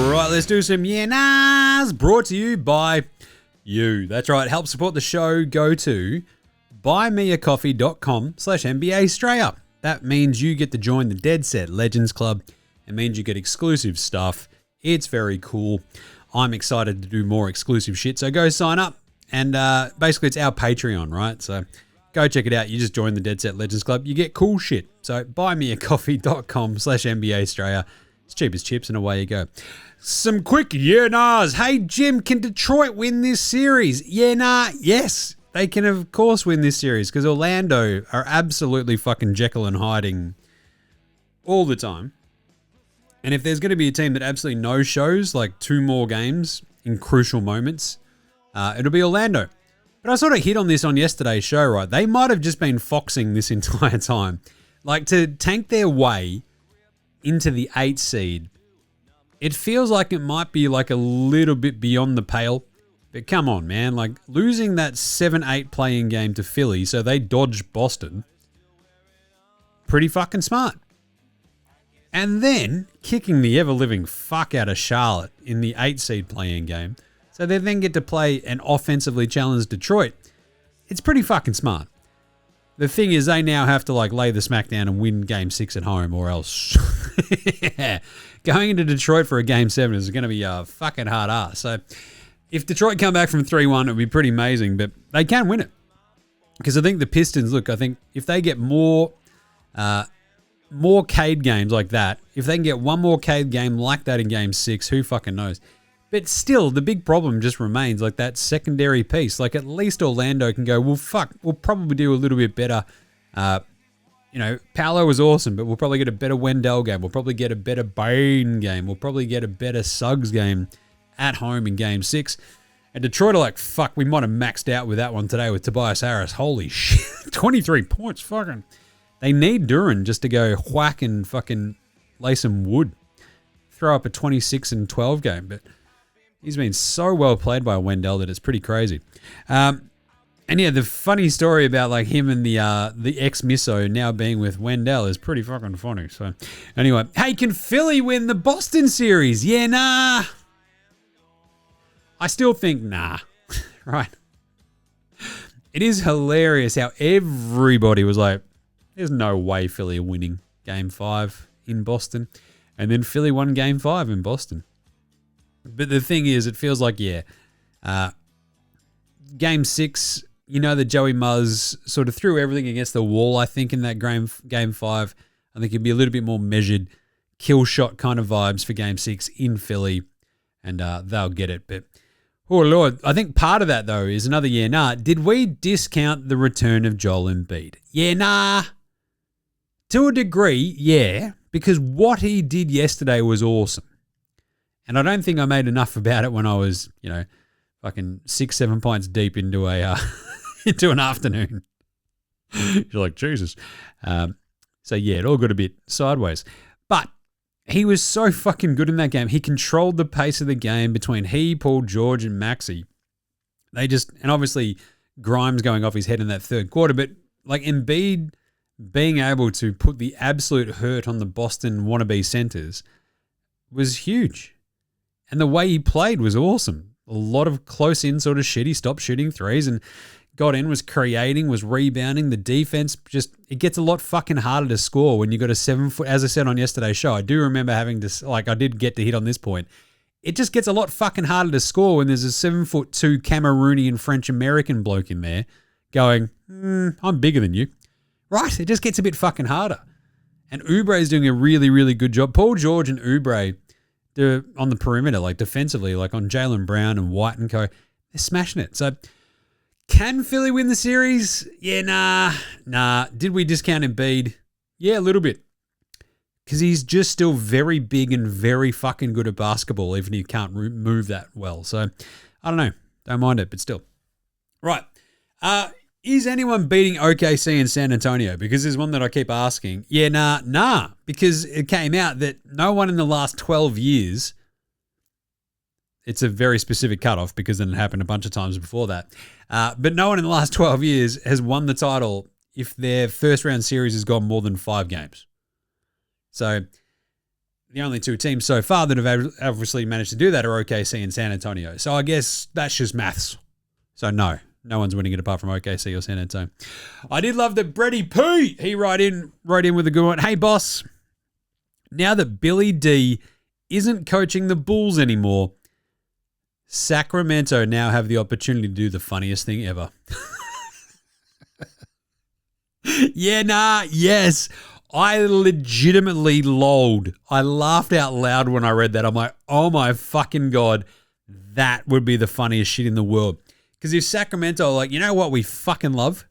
Right, let's do some Yenas, brought to you by you. That's right. Help support the show. Go to buymeacoffee.com/NBA Straya. That means you get to join the Dead Set Legends Club. It means you get exclusive stuff. It's very cool. I'm excited to do more exclusive shit. So go sign up. And basically it's our Patreon, right? So go check it out. You just join the Dead Set Legends Club. You get cool shit. So buymeacoffee.com/NBA Straya. It's cheap as chips and away you go. Some quick yeah-nahs. Hey, Jim, can Detroit win this series? Yeah, nah, yes. They can, of course, win this series because Orlando are absolutely fucking Jekyll and hiding all the time. And if there's going to be a team that absolutely no-shows, like 2 more games in crucial moments, it'll be Orlando. But I sort of hit on this on yesterday's show, right? They might have just been foxing this entire time. Like, to tank their way into the 8 seed it feels like it might be like a little bit beyond the pale. But come on, man. Like, losing that 7-8 playing game to Philly so they dodged Boston, pretty fucking smart. And then kicking the ever-living fuck out of Charlotte in the 8-seed playing game so they then get to play an offensively challenged Detroit. It's pretty fucking smart. The thing is, they now have to like lay the smack down and win Game 6 at home, or else yeah. Going into Detroit for a Game 7 is going to be a fucking hard ass. So if Detroit come back from 3-1, it would be pretty amazing, but they can win it. Because I think the Pistons, look, I think if they get more Cade games like that, if they can get one more Cade game like that in Game 6, who fucking knows? But still, the big problem just remains like that secondary piece. Like, at least Orlando can go, well, fuck, we'll probably do a little bit better. Paolo was awesome, but we'll probably get a better Wendell game. We'll probably get a better Bain game. We'll probably get a better Suggs game at home in Game 6. And Detroit are like, fuck, we might have maxed out with that one today with Tobias Harris. Holy shit, 23 points, fucking. They need Duran just to go whack and fucking lay some wood. Throw up a 26-12 game, but he's been so well played by Wendell that it's pretty crazy. And yeah, the funny story about like him and the ex-Misso now being with Wendell is pretty fucking funny. So anyway, hey, can Philly win the Boston series? Yeah, nah. I still think nah. Right. It is hilarious how everybody was like, there's no way Philly are winning Game 5 in Boston. And then Philly won Game 5 in Boston. But the thing is, it feels like, Game 6, you know that Joey Muzz sort of threw everything against the wall, I think, in that Game 5. I think it'd be a little bit more measured, kill shot kind of vibes for Game 6 in Philly, and they'll get it. But, oh, Lord, I think part of that, though, is another nah. Did we discount the return of Joel Embiid? Yeah, nah. To a degree, yeah, because what he did yesterday was awesome. And I don't think I made enough about it when I was, fucking 6-7 pints deep into into an afternoon. You're like, Jesus. So yeah, it all got a bit sideways. But he was so fucking good in that game. He controlled the pace of the game between he, Paul George, and Maxey. And obviously Grimes going off his head in that third quarter, but like Embiid being able to put the absolute hurt on the Boston wannabe centers was huge. And the way he played was awesome. A lot of close in sort of shit. He stopped shooting threes and got in, was creating, was rebounding. The defense it gets a lot fucking harder to score when you got a 7 foot, as I said on yesterday's show. I do remember having to, I did get to hit on this point. It just gets a lot fucking harder to score when there's a 7'2" Cameroonian French American bloke in there going, I'm bigger than you. Right? It just gets a bit fucking harder. And Oubre is doing a really, really good job. Paul George and Oubre, they're on the perimeter, like defensively, like on Jaylen Brown and White and co. They're smashing it. So can Philly win the series? Yeah, nah. Did we discount Embiid? Yeah, a little bit. Because he's just still very big and very fucking good at basketball, even if he can't move that well. So I don't know. Don't mind it, but still. Right. Is anyone beating OKC and San Antonio? Because there's one that I keep asking. Yeah, nah. Because it came out that no one in the last 12 years, it's a very specific cutoff because then it happened a bunch of times before that, but no one in the last 12 years has won the title if their first round series has gone more than 5 games. So the only 2 teams so far that have obviously managed to do that are OKC and San Antonio. So I guess that's just maths. So no one's winning it apart from OKC or San Antonio. I did love that Brady P. He wrote in with a good one. Hey, boss. Now that Billy D isn't coaching the Bulls anymore, Sacramento now have the opportunity to do the funniest thing ever. Yes. I legitimately lolled. I laughed out loud when I read that. I'm like, oh my fucking God, that would be the funniest shit in the world. Because if Sacramento, like, you know what we fucking love?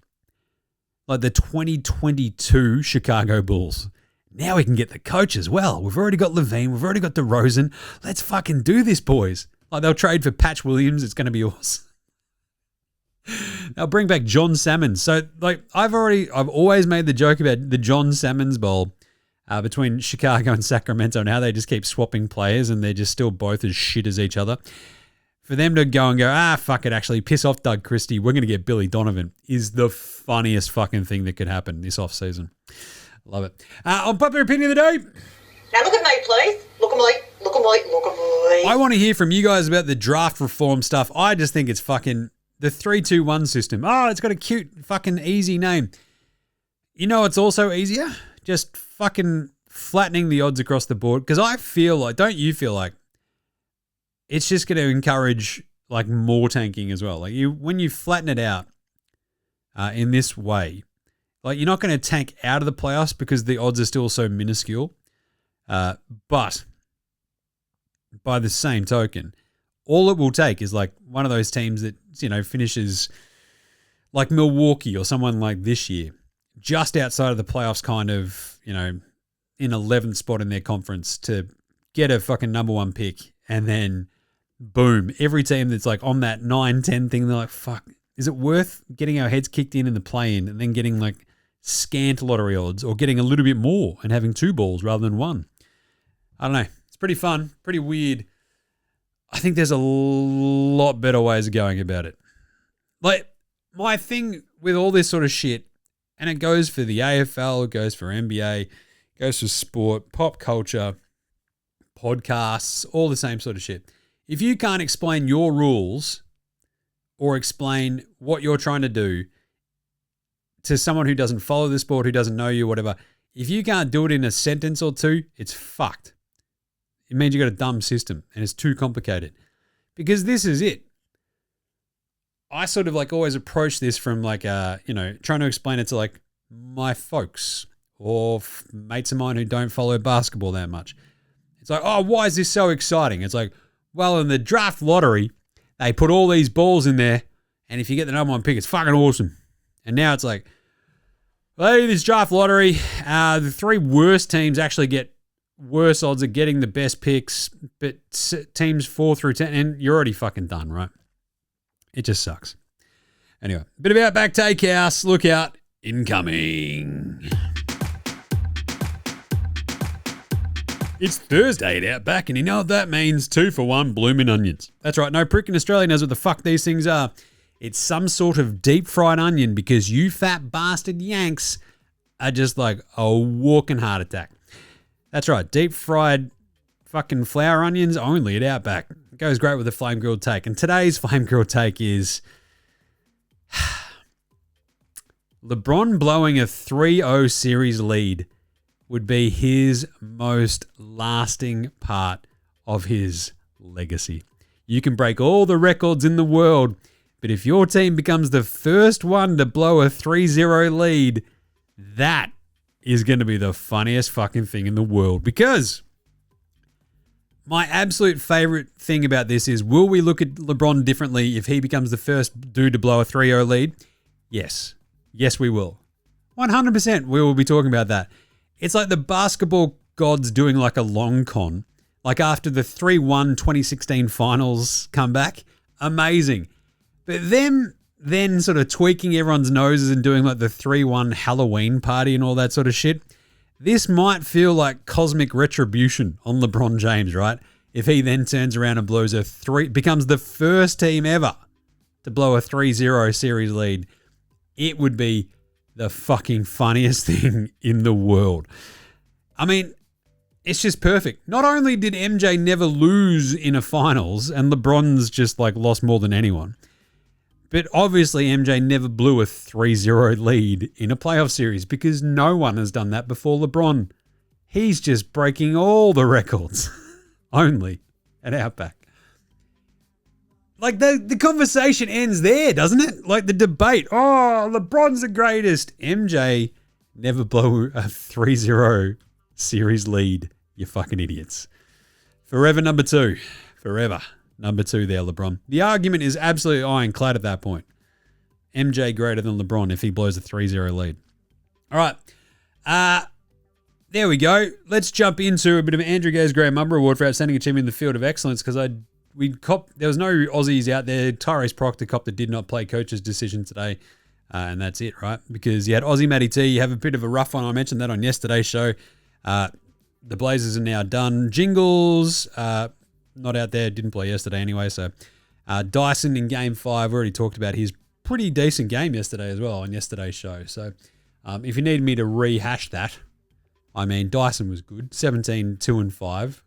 Like the 2022 Chicago Bulls. Now we can get the coach as well. We've already got Levine. We've already got DeRozan. Let's fucking do this, boys. Like, they'll trade for Patch Williams. It's going to be awesome. They'll bring back John Salmons. So, like, I've always made the joke about the John Salmons Bowl. between Chicago and Sacramento and how they just keep swapping players and they're just still both as shit as each other. For them to go and go, fuck it, actually, piss off Doug Christie, we're going to get Billy Donovan, is the funniest fucking thing that could happen this offseason. Love it. Unpopular opinion of the day. Now look at me, please. Look at me. Look at me. Look at me. I want to hear from you guys about the draft reform stuff. I just think it's fucking the 3-2-1 system. Oh, it's got a cute fucking easy name. You know it's also easier? Just fucking flattening the odds across the board. Because I feel like, don't you feel like, it's just going to encourage like more tanking as well. Like when you flatten it out in this way, like you're not going to tank out of the playoffs because the odds are still so minuscule. But by the same token, all it will take is like one of those teams that, you know, finishes like Milwaukee or someone like this year, just outside of the playoffs, kind of, you know, in 11th spot in their conference to get a fucking number one pick. And then boom, every team that's like on that 9-10 thing, they're like, fuck, is it worth getting our heads kicked in the play-in and then getting like scant lottery odds or getting a little bit more and having 2 balls rather than 1? I don't know. It's pretty fun, pretty weird. I think there's a lot better ways of going about it. Like, my thing with all this sort of shit, and it goes for the AFL, it goes for NBA, it goes for sport, pop culture, podcasts, all the same sort of shit. If you can't explain your rules or explain what you're trying to do to someone who doesn't follow the sport, who doesn't know you, whatever, if you can't do it in a sentence or two, it's fucked. It means you got a dumb system and it's too complicated. Because this is it. I sort of like always approach this from like, you know, trying to explain it to like my folks or mates of mine who don't follow basketball that much. It's like, oh, why is this so exciting? It's like, well, in the draft lottery, they put all these balls in there, and if you get the number one pick, it's fucking awesome. And now it's like, hey, this draft lottery, the 3 worst teams actually get worse odds of getting the best picks, but teams 4 through 10, and you're already fucking done, right? It just sucks. Anyway, bit of Outback Takehouse. Look out, incoming. It's Thursday at Outback, and you know what that means? 2 for 1 blooming onions. That's right, no prick in Australia knows what the fuck these things are. It's some sort of deep-fried onion because you fat bastard Yanks are just like a walking heart attack. That's right, deep-fried fucking flour onions only at Outback. It goes great with a flame-grilled take. And today's flame-grilled take is LeBron blowing a 3-0 series lead would be his most lasting part of his legacy. You can break all the records in the world, but if your team becomes the first one to blow a 3-0 lead, that is going to be the funniest fucking thing in the world. Because my absolute favorite thing about this is, will we look at LeBron differently if he becomes the first dude to blow a 3-0 lead? Yes. Yes, we will. 100% we will be talking about that. It's like the basketball gods doing like a long con. Like after the 3-1 2016 finals comeback. Amazing. But them then sort of tweaking everyone's noses and doing like the 3-1 Halloween party and all that sort of shit. This might feel like cosmic retribution on LeBron James, right? If he then turns around and blows becomes the first team ever to blow a 3-0 series lead. It would be the fucking funniest thing in the world. I mean, it's just perfect. Not only did MJ never lose in a finals and LeBron's just like lost more than anyone, but obviously MJ never blew a 3-0 lead in a playoff series because no one has done that before LeBron. He's just breaking all the records only at Outback. Like the conversation ends there, doesn't it? Like the debate. Oh, LeBron's the greatest. MJ never blew a 3-0 series lead. You fucking idiots. Forever number 2. Forever number 2 there, LeBron. The argument is absolutely ironclad at that point. MJ greater than LeBron if he blows a 3-0 lead. All right. There we go. Let's jump into a bit of Andrew Gaze Graham Mumber Award for Outstanding Achievement in the Field of Excellence because there was no Aussies out there. Tyrese Proctor copped that did not play coach's decision today. And that's it, right? Because you had Aussie Matty T. You have a bit of a rough one. I mentioned that on yesterday's show. The Blazers are now done. Jingles, not out there. Didn't play yesterday anyway. So Dyson in Game 5, already talked about his pretty decent game yesterday as well on yesterday's show. So if you need me to rehash that, I mean, Dyson was good. 17, 2 and 5,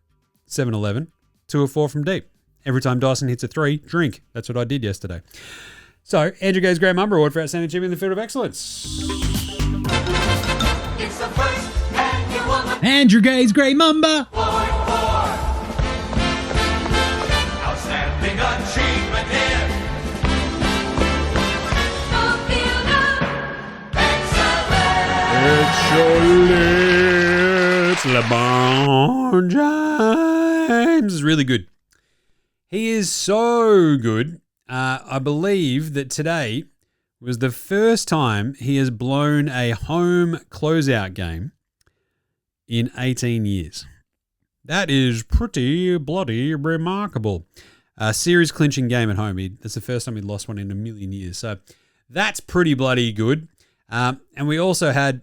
7-11, 2 or 4 from deep. Every time Dyson hits a 3, drink. That's what I did yesterday. So, Andrew Gaze Graham Umber Award for Outstanding Achievement in the Field of Excellence. It's the first Andrew Gaze Grey Mamba. outstanding achievement here. The Field of Excellence. It's LeBron James. Is really good. He is so good. I believe that today was the first time he has blown a home closeout game in 18 years. That is pretty bloody remarkable. Series clinching game at home. That's the first time he'd lost one in a million years. So that's pretty bloody good. And we also had,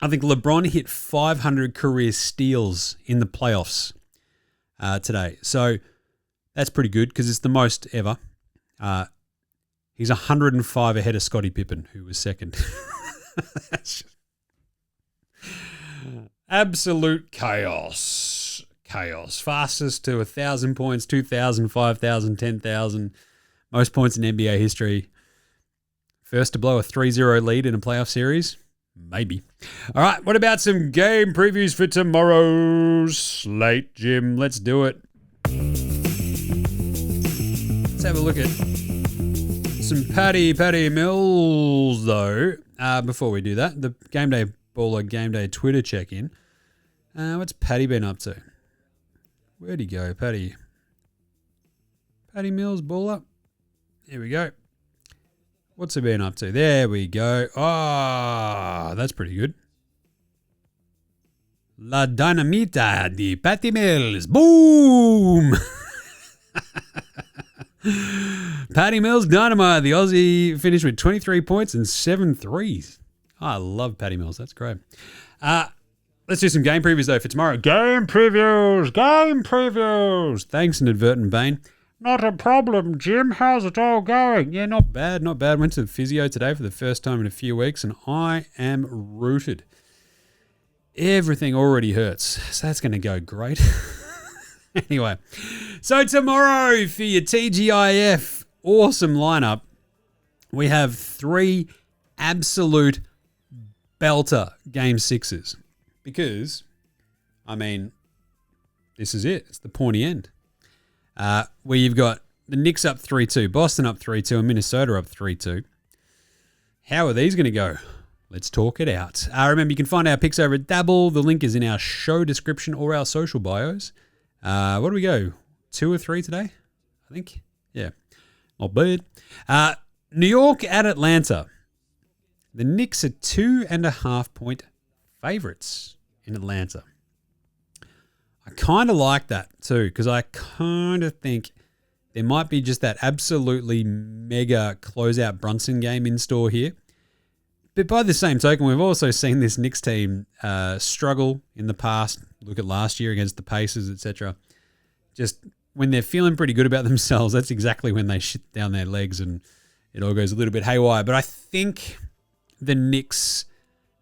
I think LeBron hit 500 career steals in the playoffs today. So that's pretty good because it's the most ever. He's 105 ahead of Scottie Pippen, who was second. That's just absolute chaos. Chaos. Fastest to 1,000 points, 2,000, 5,000, 10,000. Most points in NBA history. First to blow a 3-0 lead in a playoff series? Maybe. All right, what about some game previews for tomorrow's slate, Jim? Let's do it. Let's have a look at some Patty Mills, though. Before we do that, the Game Day Baller Game Day Twitter check-in. What's Patty been up to? Where'd he go, Patty? Patty Mills, Baller. Here we go. What's he been up to? There we go. Ah, that's pretty good. La Dinamita di Patty Mills. Boom! Patty Mills Dynamite. The Aussie finished with 23 points and 7 threes. I love Patty Mills. That's great. Let's do some game previews, though, for tomorrow. Game previews. Thanks, Inadvertent Bane. Not a problem, Jim. How's it all going? Yeah, not bad. Went to the physio today for the first time in a few weeks, and I am rooted. Everything already hurts, so that's going to go great. Anyway, so tomorrow for your TGIF awesome lineup, we have 3 absolute belter game 6s. Because, I mean, this is it. It's the pointy end. Where you've got the Knicks up 3-2, Boston up 3-2, and Minnesota up 3-2. How are these going to go? Let's talk it out. Remember, you can find our picks over at Dabble. The link is in our show description or our social bios. What do we go? 2 or 3 today? I think. Yeah. Not bad. New York at Atlanta. The Knicks are 2.5 point favorites in Atlanta. I kind of like that too, because I kind of think there might be just that absolutely mega closeout Brunson game in store here. But by the same token, we've also seen this Knicks team struggle in the past. Look at last year against the Pacers, etc. Just when they're feeling pretty good about themselves, that's exactly when they shit down their legs and it all goes a little bit haywire. But I think the Knicks,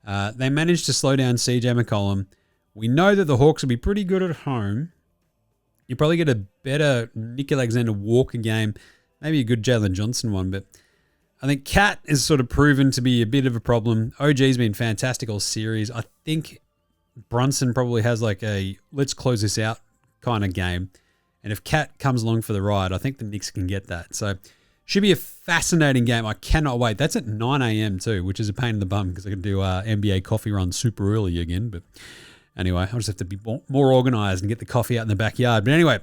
they managed to slow down CJ McCollum. We know that the Hawks will be pretty good at home. You probably get a better Nick Alexander-Walker game, maybe a good Jalen Johnson one, but I think Cat is sort of proven to be a bit of a problem. OG's been fantastic all series. I think Brunson probably has like a let's close this out kind of game. And if Cat comes along for the ride, I think the Knicks can get that. So should be a fascinating game. I cannot wait. That's at 9 a.m. too, which is a pain in the bum because I can do NBA coffee run super early again. But anyway, I'll just have to be more organized and get the coffee out in the backyard. But anyway,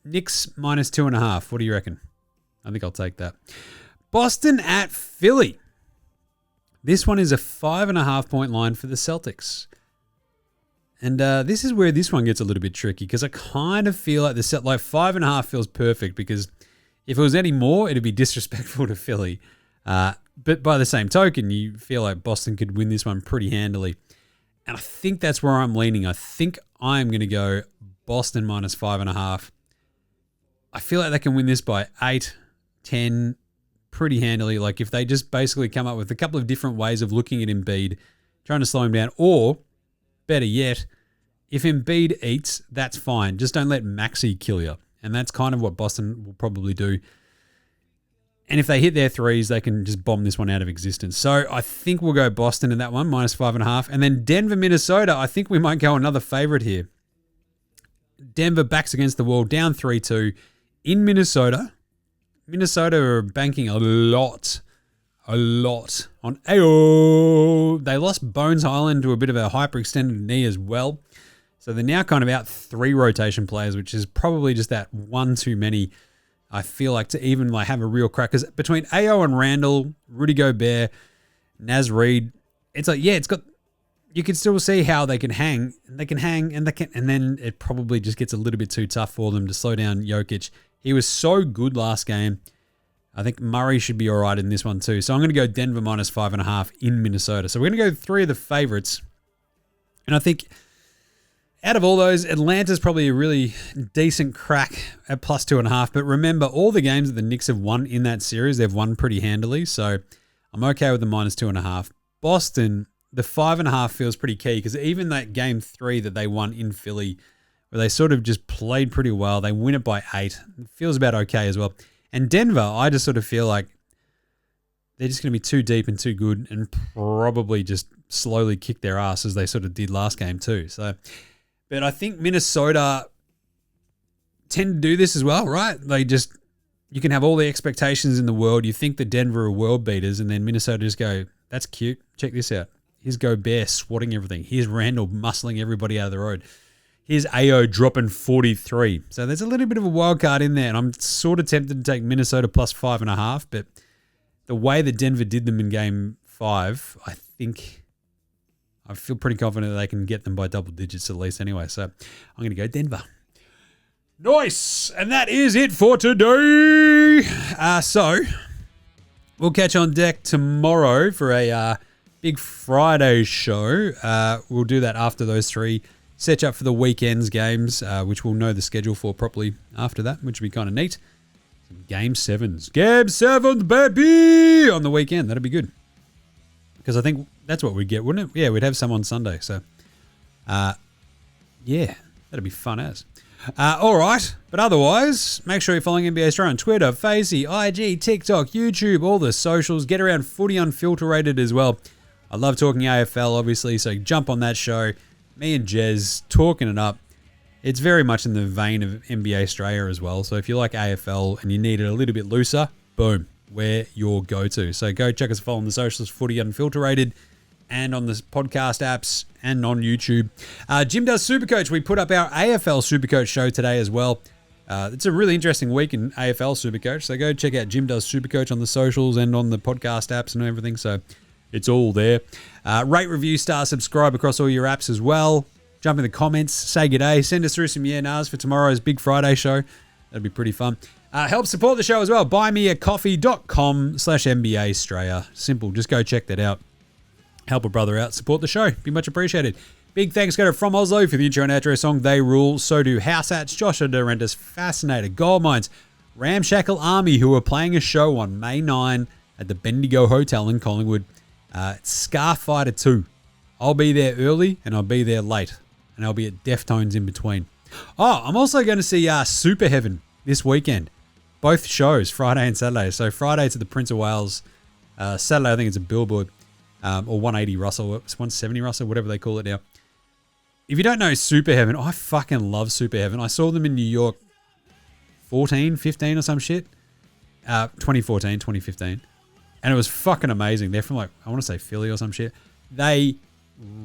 Knicks minus 2.5. What do you reckon? I think I'll take that. Boston at Philly. This one is a 5.5 point line for the Celtics. And this is where this one gets a little bit tricky because I kind of feel like 5.5 feels perfect because if it was any more, it'd be disrespectful to Philly. But by the same token, you feel like Boston could win this one pretty handily. And I think that's where I'm leaning. I think I'm going to go Boston minus 5.5. I feel like they can win this by 8, 10, pretty handily. Like if they just basically come up with a couple of different ways of looking at Embiid, trying to slow him down, or better yet, if Embiid eats, that's fine. Just don't let Maxey kill you. And that's kind of what Boston will probably do. And if they hit their threes, they can just bomb this one out of existence. So I think we'll go Boston in that one, minus 5.5. And then Denver, Minnesota, I think we might go another favorite here. Denver backs against the wall, down 3-2 in Minnesota. Minnesota are banking a lot on AO. They lost Bones Highland to a bit of a hyperextended knee as well. So they're now kind of out 3 rotation players, which is probably just that one too many, I feel like, to even like have a real crack. Because between AO and Randall, Rudy Gobert, Naz Reid, it's like, yeah, it's got, you can still see how they can hang, and then it probably just gets a little bit too tough for them to slow down Jokic. He was so good last game. I think Murray should be all right in this one too. So I'm going to go Denver minus 5.5 in Minnesota. So we're going to go 3 of the favorites. And I think out of all those, Atlanta's probably a really decent crack at plus 2.5. But remember, all the games that the Knicks have won in that series, they've won pretty handily. So I'm okay with the minus 2.5. Boston, the 5.5 feels pretty key because even that game 3 that they won in Philly, where they sort of just played pretty well, they win it by 8. It feels about okay as well. And Denver, I just sort of feel like they're just going to be too deep and too good and probably just slowly kick their ass as they sort of did last game too. So, but I think Minnesota tend to do this as well, right? You can have all the expectations in the world. You think that Denver are world beaters, and then Minnesota just go, that's cute. Check this out. Here's Gobert swatting everything. Here's Randall muscling everybody out of the road. Here's AO dropping 43. So there's a little bit of a wild card in there, and I'm sort of tempted to take Minnesota plus 5.5, but the way that Denver did them in game 5, I feel pretty confident that they can get them by double digits at least anyway. So I'm going to go Denver. Nice. And that is it for today. So we'll catch on deck tomorrow for a big Friday show. We'll do that after those 3. Set you up for the weekend's games, which we'll know the schedule for properly after that, which will be kind of neat. Some Game 7s. Game 7, baby! On the weekend. That'd be good. Because I think that's what we'd get, wouldn't it? Yeah, we'd have some on Sunday. So, yeah, that'd be fun as. All right. But otherwise, make sure you're following NBA Straya on Twitter, Facey, IG, TikTok, YouTube, all the socials. Get around Footy Unfilterated as well. I love talking AFL, obviously, so jump on that show. Me and Jez talking it up. It's very much in the vein of NBA Straya as well. So if you like AFL and you need it a little bit looser, boom, we're your go-to. So go check us, follow on the socials, Footy Unfilterated, and on the podcast apps and on YouTube. Jim Does Supercoach. We put up our AFL Supercoach show today as well. It's a really interesting week in AFL Supercoach. So go check out Jim Does Supercoach on the socials and on the podcast apps and everything. So it's all there. Rate, review, star, subscribe across all your apps as well. Jump in the comments, say g'day, send us through some yeah-nahs for tomorrow's Big Friday show. That'd be pretty fun. Help support the show as well. buymeacoffee.com/NBA Straya. Simple. Just go check that out. Help a brother out. Support the show. Be much appreciated. Big thanks go to From Oslo for the intro and outro song, They Rule. So do House Hats, Joshua Durantis, Fascinator, Gold Mines, Ramshackle Army, who are playing a show on May 9 at the Bendigo Hotel in Collingwood. Scarfighter 2. I'll be there early and I'll be there late. And I'll be at Deftones in between. Oh, I'm also going to see Super Heaven this weekend. Both shows, Friday and Saturday. So Friday it's at the Prince of Wales. Saturday I think it's a Billboard. Or 180 Russell. It's 170 Russell, whatever they call it now. If you don't know Super Heaven, I fucking love Super Heaven. I saw them in New York 14, 15 or some shit. 2014, 2015. And it was fucking amazing. They're from I want to say Philly or some shit. They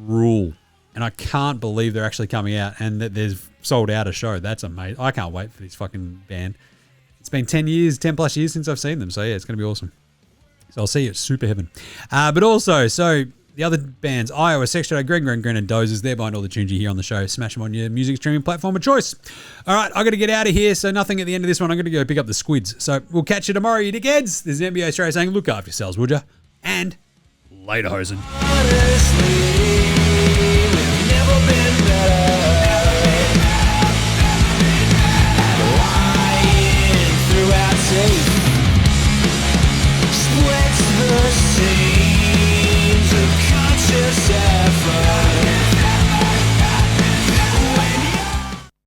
rule. And I can't believe they're actually coming out and that they've sold out a show. That's amazing. I can't wait for this fucking band. It's been 10 plus years since I've seen them. So yeah, it's going to be awesome. So I'll see you at Super Heaven. But also, so the other bands, Iowa, Sextrator, Greg, and Dozers, they're behind all the tunes you hear on the show. Smash them on your music streaming platform of choice. All right, I got to get out of here. So nothing at the end of this one. I'm going to go pick up the squids. So we'll catch you tomorrow, you dickheads. This is NBA Straya saying, look after yourselves, would ya? And later, hosen. see.